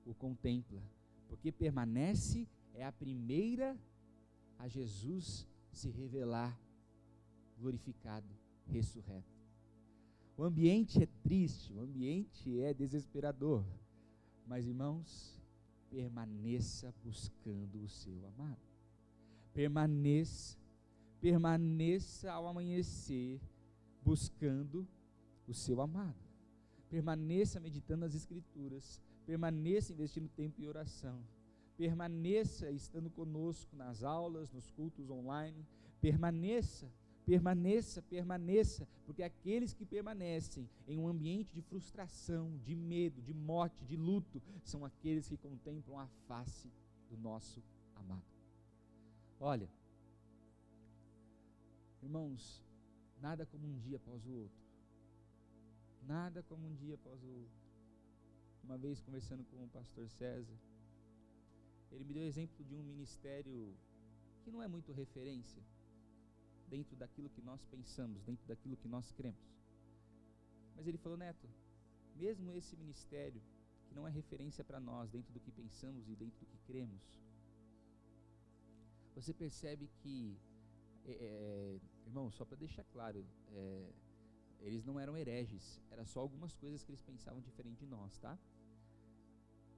o contempla, porque permanece, é a primeira a Jesus se revelar glorificado, ressurreto. O ambiente é triste, o ambiente é desesperador, mas irmãos, permaneça buscando o seu amado, permaneça ao amanhecer buscando o seu amado, permaneça meditando nas escrituras, permaneça investindo tempo em oração, permaneça estando conosco nas aulas, nos cultos online, permaneça, porque aqueles que permanecem em um ambiente de frustração, de medo, de morte, de luto, são aqueles que contemplam a face do nosso amado. Olha, Irmãos, nada como um dia após o outro. Nada como um dia após o outro. Uma vez conversando com o pastor César, ele me deu exemplo de um ministério que não é muito referência dentro daquilo que nós pensamos, dentro daquilo que nós cremos. Mas ele falou: Neto, mesmo esse ministério que não é referência para nós, dentro do que pensamos e dentro do que cremos, você percebe que, irmão, só para deixar claro, eles não eram hereges, era só algumas coisas que eles pensavam diferente de nós, tá?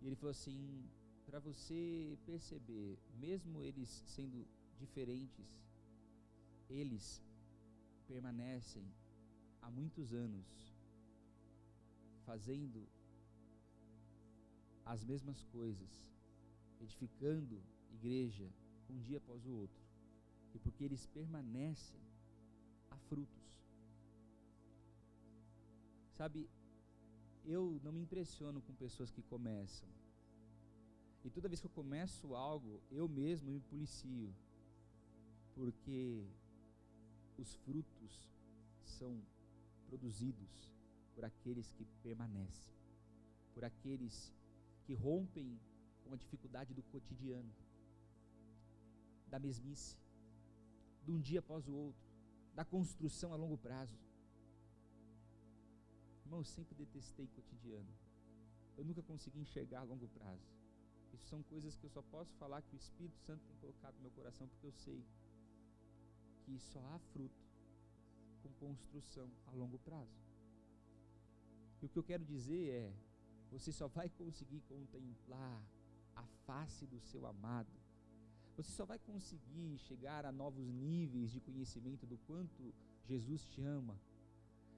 E ele falou assim: para você perceber, mesmo eles sendo diferentes, eles permanecem há muitos anos fazendo as mesmas coisas, edificando igreja um dia após o outro, e porque eles permanecem, há frutos. Sabe, eu não me impressiono com pessoas que começam, e toda vez que eu começo algo, eu mesmo me policio, porque os frutos são produzidos por aqueles que permanecem, por aqueles que rompem com a dificuldade do cotidiano, da mesmice, de um dia após o outro, da construção a longo prazo. Irmão, eu sempre detestei cotidiano, eu nunca consegui enxergar a longo prazo. Isso são coisas que eu só posso falar que o Espírito Santo tem colocado no meu coração, porque eu sei que só há fruto com construção a longo prazo. E o que eu quero dizer é: você só vai conseguir contemplar a face do seu amado, você só vai conseguir chegar a novos níveis de conhecimento do quanto Jesus te ama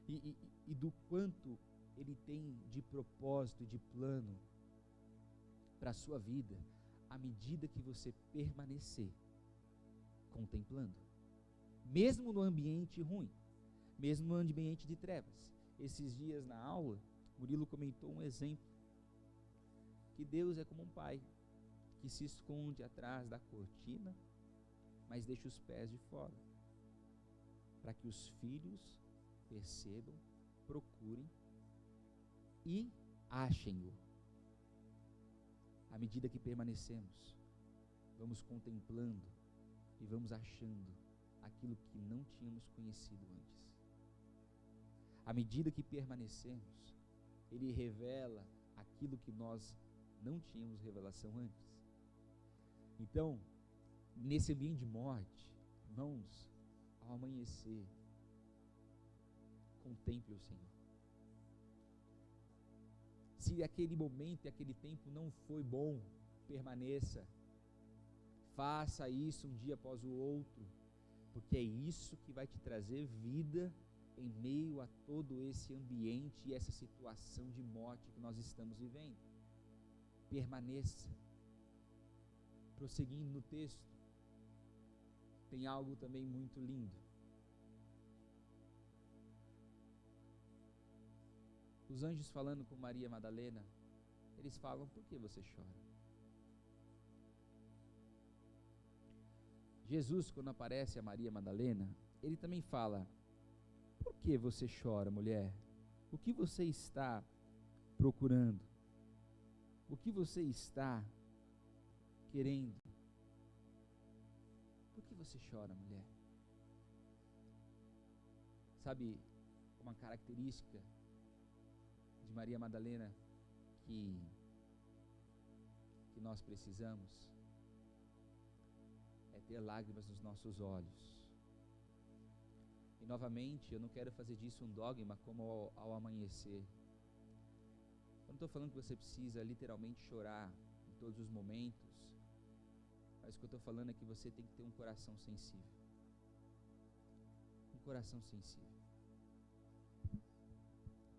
e do quanto Ele tem de propósito, de plano para a sua vida, à medida que você permanecer contemplando, mesmo no ambiente ruim, mesmo no ambiente de trevas. Esses dias na aula, Murilo comentou um exemplo, que Deus é como um pai que se esconde atrás da cortina, mas deixa os pés de fora, para que os filhos percebam, procurem e achem-o. À medida que permanecemos, vamos contemplando e vamos achando aquilo que não tínhamos conhecido antes. À medida que permanecemos, Ele revela aquilo que nós não tínhamos revelação antes. Então, nesse ambiente de morte, irmãos, ao amanhecer, contemple o Senhor. Se aquele momento e aquele tempo não foi bom, permaneça. Faça isso um dia após o outro, porque é isso que vai te trazer vida em meio a todo esse ambiente e essa situação de morte que nós estamos vivendo. Permaneça. Prosseguindo no texto, tem algo também muito lindo. Os anjos falando com Maria Madalena, eles falam: por que você chora? Jesus, quando aparece a Maria Madalena, ele também fala: por que você chora, mulher? O que você está procurando? O que você está querendo? Por que você chora, mulher? Sabe, uma característica de Maria Madalena que nós precisamos é ter lágrimas nos nossos olhos. E novamente, eu não quero fazer disso um dogma como ao amanhecer. Eu não estou falando que você precisa literalmente chorar em todos os momentos, mas o que eu estou falando é que você tem que ter um coração sensível. Um coração sensível.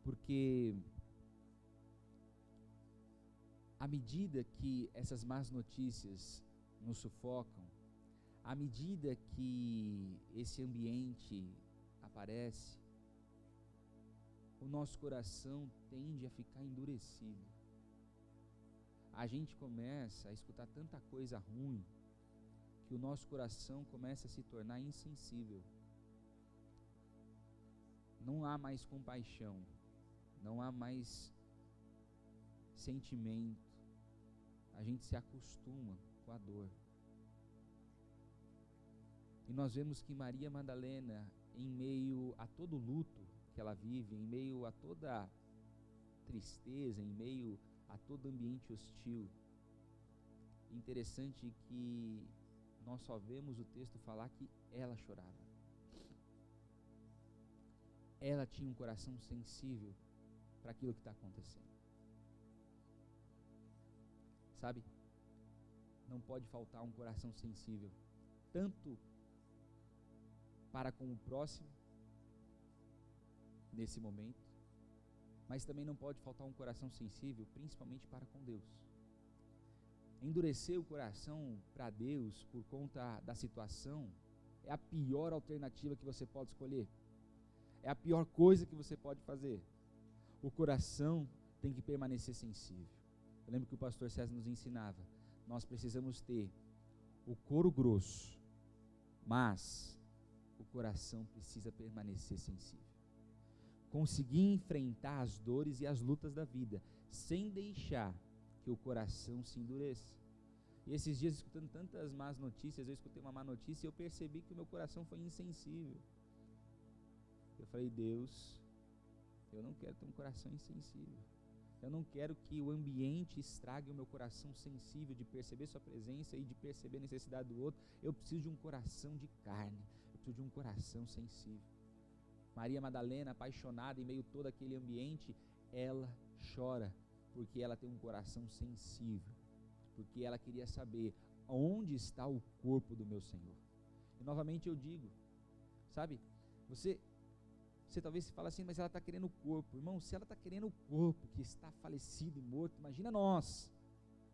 Porque à medida que essas más notícias nos sufocam, à medida que esse ambiente aparece, o nosso coração tende a ficar endurecido. A gente começa a escutar tanta coisa ruim que o nosso coração começa a se tornar insensível não há mais compaixão, não há mais sentimento, a gente se acostuma com a dor. E nós vemos que Maria Madalena, em meio a todo luto que ela vive, em meio a toda tristeza, em meio a todo ambiente hostil, interessante que nós só vemos o texto falar que ela chorava. Ela tinha um coração sensível para aquilo que está acontecendo. Sabe? Não pode faltar um coração sensível, tanto para com o próximo, nesse momento, mas também não pode faltar um coração sensível, principalmente para com Deus. Endurecer o coração para Deus por conta da situação é a pior alternativa que você pode escolher. É a pior coisa que você pode fazer. O coração tem que permanecer sensível. Eu lembro que o pastor César nos ensinava, nós precisamos ter o couro grosso, mas o coração precisa permanecer sensível. Conseguir enfrentar as dores e as lutas da vida, sem deixar que o coração se endureça. E esses dias, escutando tantas más notícias, eu escutei uma má notícia e eu percebi que o meu coração foi insensível. Eu falei, Deus, eu não quero ter um coração insensível. Eu não quero que o ambiente estrague o meu coração sensível de perceber sua presença e de perceber a necessidade do outro. Eu preciso de um coração de carne, eu preciso de um coração sensível. Maria Madalena, apaixonada em meio a todo aquele ambiente, ela chora porque ela tem um coração sensível, porque ela queria saber onde está o corpo do meu Senhor. E novamente eu digo, sabe, você talvez se fala assim, mas ela está querendo o corpo. Irmão, se ela está querendo o corpo que está falecido e morto, imagina nós,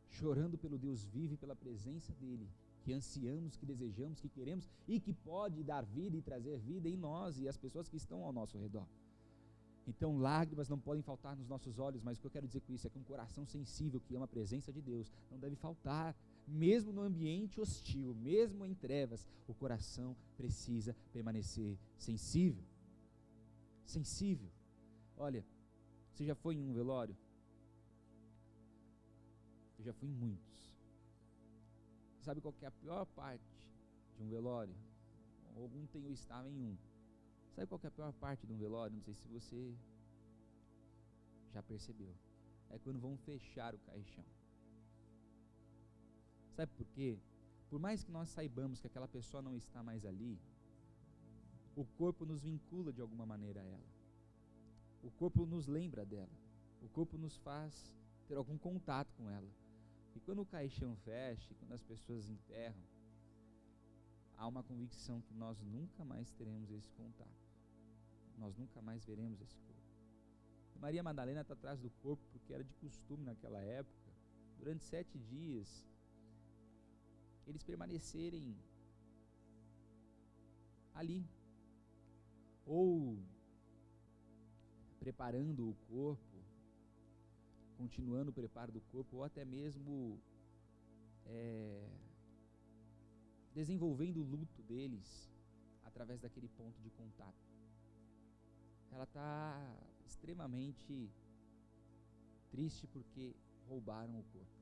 chorando pelo Deus vivo e pela presença dEle, que ansiamos, que desejamos, que queremos e que pode dar vida e trazer vida em nós e as pessoas que estão ao nosso redor. Então lágrimas não podem faltar nos nossos olhos, mas o que eu quero dizer com isso é que um coração sensível que ama a presença de Deus não deve faltar, mesmo no ambiente hostil, mesmo em trevas, o coração precisa permanecer sensível. Sensível. Olha, você já foi em um velório? Eu já fui em muitos. Sabe qual que é a pior parte de um velório? Ontem eu estava em um. Sabe qual que é a pior parte de um velório? Não sei se você já percebeu. É quando vão fechar o caixão. Sabe por quê? Por mais que nós saibamos que aquela pessoa não está mais ali, o corpo nos vincula de alguma maneira a ela. O corpo nos lembra dela. O corpo nos faz ter algum contato com ela. E quando o caixão fecha, quando as pessoas enterram, há uma convicção que nós nunca mais teremos esse contato. Nós nunca mais veremos esse corpo. E Maria Madalena está atrás do corpo porque era de costume naquela época, durante 7 dias, eles permanecerem ali, ou preparando o corpo, continuando o preparo do corpo, ou até mesmo desenvolvendo o luto deles através daquele ponto de contato. Ela está extremamente triste porque roubaram o corpo.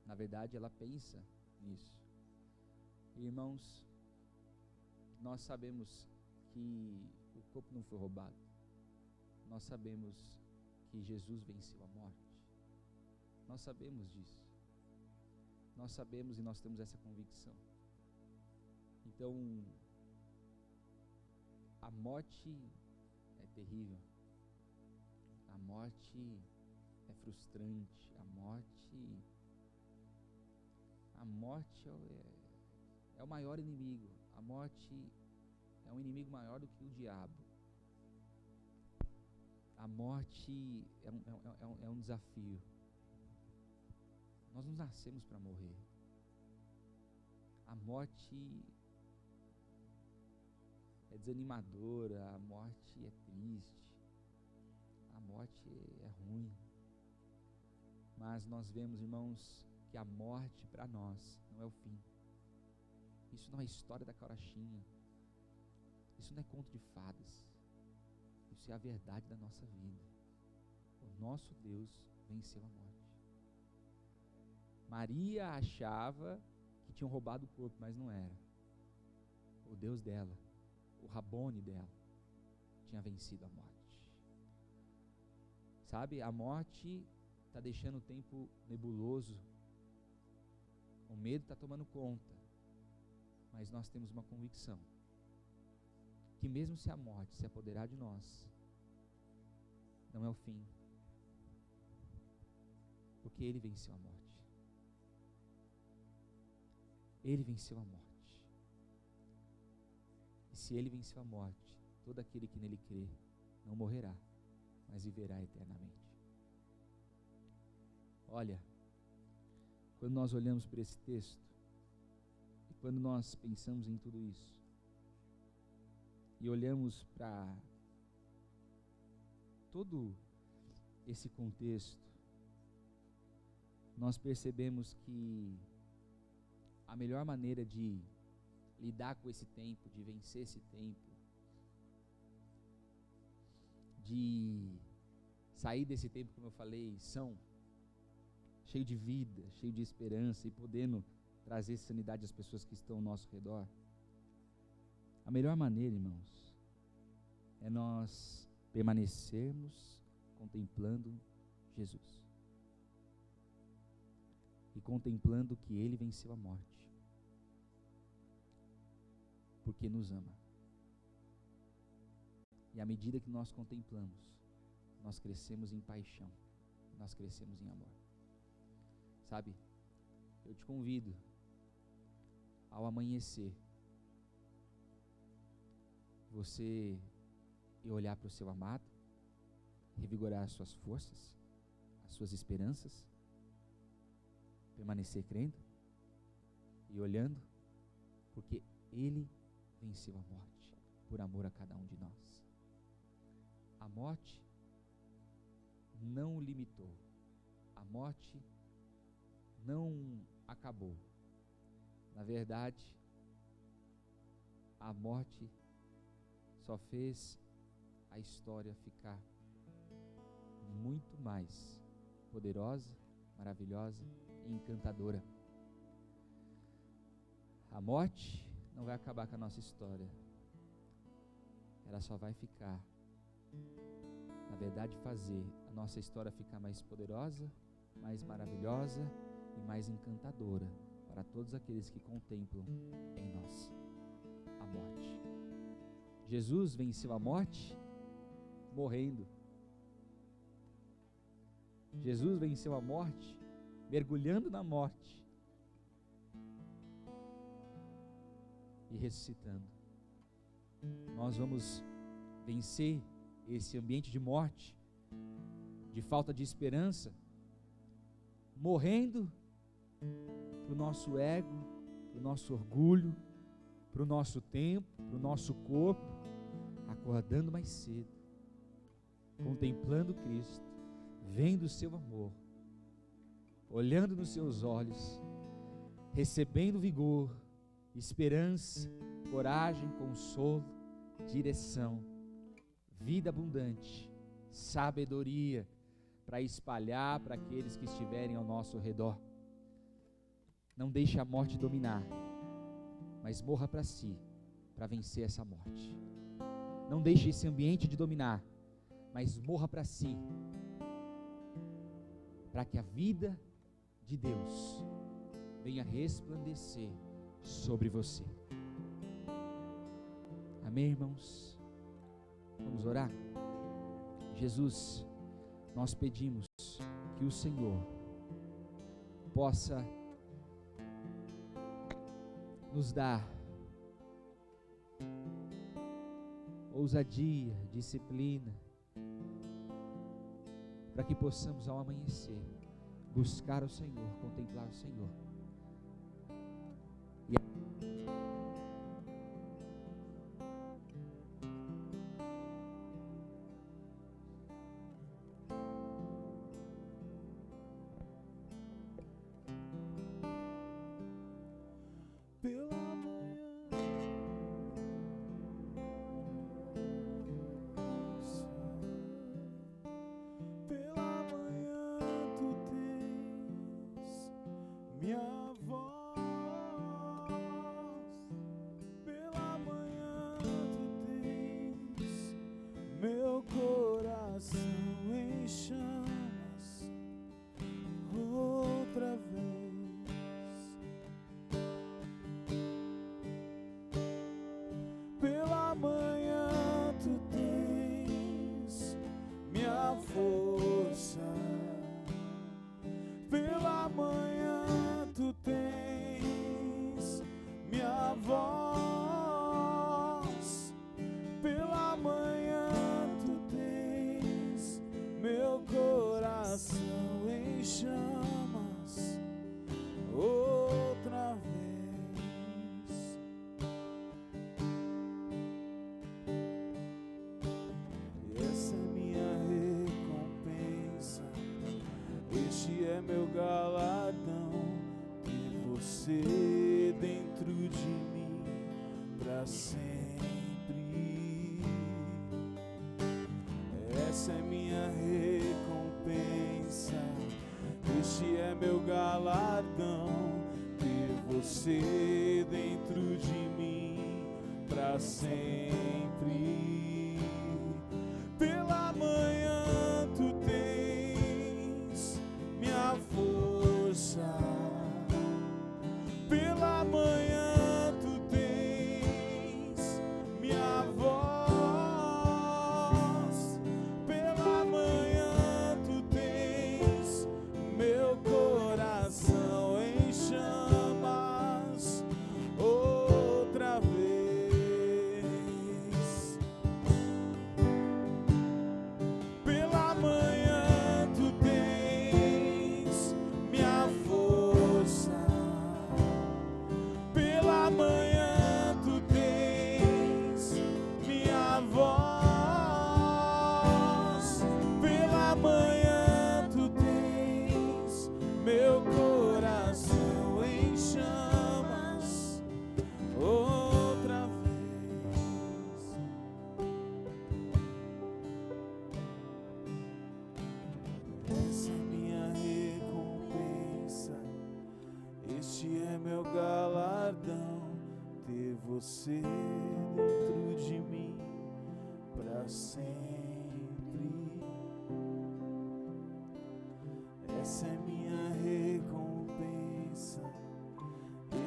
Na verdade, ela pensa nisso. Irmãos, nós sabemos que o corpo não foi roubado. Nós sabemos que Jesus venceu a morte. Nós sabemos disso. Nós sabemos e nós temos essa convicção. Então, a morte é terrível. A morte é frustrante. A morte é o maior inimigo. A morte é um inimigo maior do que o diabo. A morte é um desafio. Nós não nascemos para morrer. A morte é desanimadora, a morte é triste, a morte é ruim. Mas nós vemos, irmãos, que a morte para nós não é o fim. Isso não é história da carochinha. Isso não é conto de fadas. Isso é a verdade da nossa vida. O nosso Deus venceu a morte. Maria achava que tinham roubado o corpo, mas não era. O Deus dela, o Rabone dela, tinha vencido a morte. Sabe, a morte está deixando o tempo nebuloso, o medo está tomando conta, mas nós temos uma convicção, que mesmo se a morte se apoderar de nós, não é o fim, porque Ele venceu a morte. Ele venceu a morte. E se Ele venceu a morte, todo aquele que nele crê não morrerá, mas viverá eternamente. Olha, quando nós olhamos para esse texto, e quando nós pensamos em tudo isso, e olhamos para todo esse contexto, nós percebemos que a melhor maneira de lidar com esse tempo, de vencer esse tempo, de sair desse tempo, como eu falei, cheio de vida, cheio de esperança e podendo trazer sanidade às pessoas que estão ao nosso redor. A melhor maneira, irmãos, é nós permanecermos contemplando Jesus e contemplando que Ele venceu a morte, porque nos ama. E à medida que nós contemplamos, nós crescemos em paixão, nós crescemos em amor. Sabe, eu te convido, ao amanhecer, você ir olhar para o seu amado, revigorar as suas forças, as suas esperanças, permanecer crendo e olhando, porque Ele venceu a morte, por amor a cada um de nós. A morte não o limitou, a morte não acabou. Na verdade, a morte só fez a história ficar muito mais poderosa, maravilhosa e encantadora. A morte não vai acabar com a nossa história, ela só vai ficar, na verdade, fazer a nossa história ficar mais poderosa, mais maravilhosa e mais encantadora para todos aqueles que contemplam em nós a morte. Jesus venceu a morte morrendo. Jesus venceu a morte mergulhando na morte e ressuscitando. Nós vamos vencer esse ambiente de morte, de falta de esperança, morrendo para o nosso ego, para o nosso orgulho, para o nosso tempo, para o nosso corpo, acordando mais cedo, contemplando Cristo, vendo o seu amor, olhando nos seus olhos, recebendo vigor, esperança, coragem, consolo, direção, vida abundante, sabedoria para espalhar para aqueles que estiverem ao nosso redor. Não deixe a morte dominar, mas morra para si, para vencer essa morte. Não deixe esse ambiente de dominar, mas morra para si, para que a vida de Deus venha resplandecer sobre você. Amém, irmãos? Vamos orar? Jesus, nós pedimos que o Senhor possa nos dar ousadia, disciplina, para que possamos ao amanhecer buscar o Senhor, contemplar o Senhor. Pela manhã, minha voz. Pela manhã tu tens meu coração em chamas outra vez. Pela manhã tu tens minha força. Pela manhã tu tens minha voz. Pela manhã tu tens meu coração em chamas outra vez. E essa é minha recompensa, este é meu galardão, ter você dentro de mim pra sempre. Essa é minha recompensa, este é meu galardão, ter você dentro de mim pra sempre. Pela manhã tu tens minha força. Pela manhã tu tens minha voz. Pela manhã tu tens meu coração em chamas outra vez. Pela manhã tu tens minha força. Pela manhã tu tens minha voz. Pela manhã tu tens meu coração em chamas outra vez. Essa é minha recompensa, este é meu galardão, ter você dentro de mim pra sempre. Essa é minha recompensa,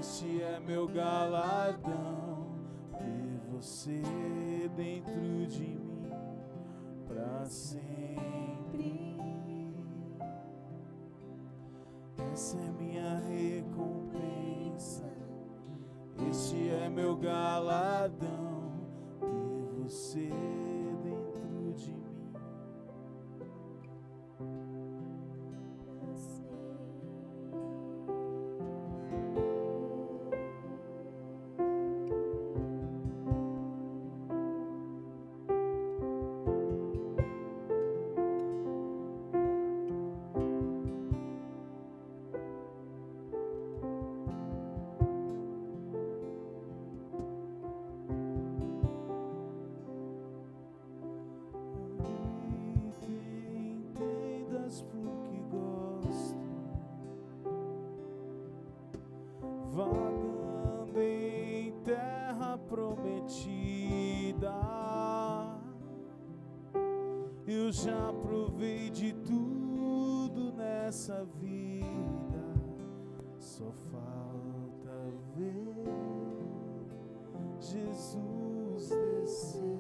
este é meu galardão, ter você dentro de mim pra sempre. Essa é minha recompensa, este é meu galardão, ter você dentro de mim. Entendas porque gosto, vagando em terra prometida. Eu já provei de tudo nessa vida, só falta ver Jesus descer.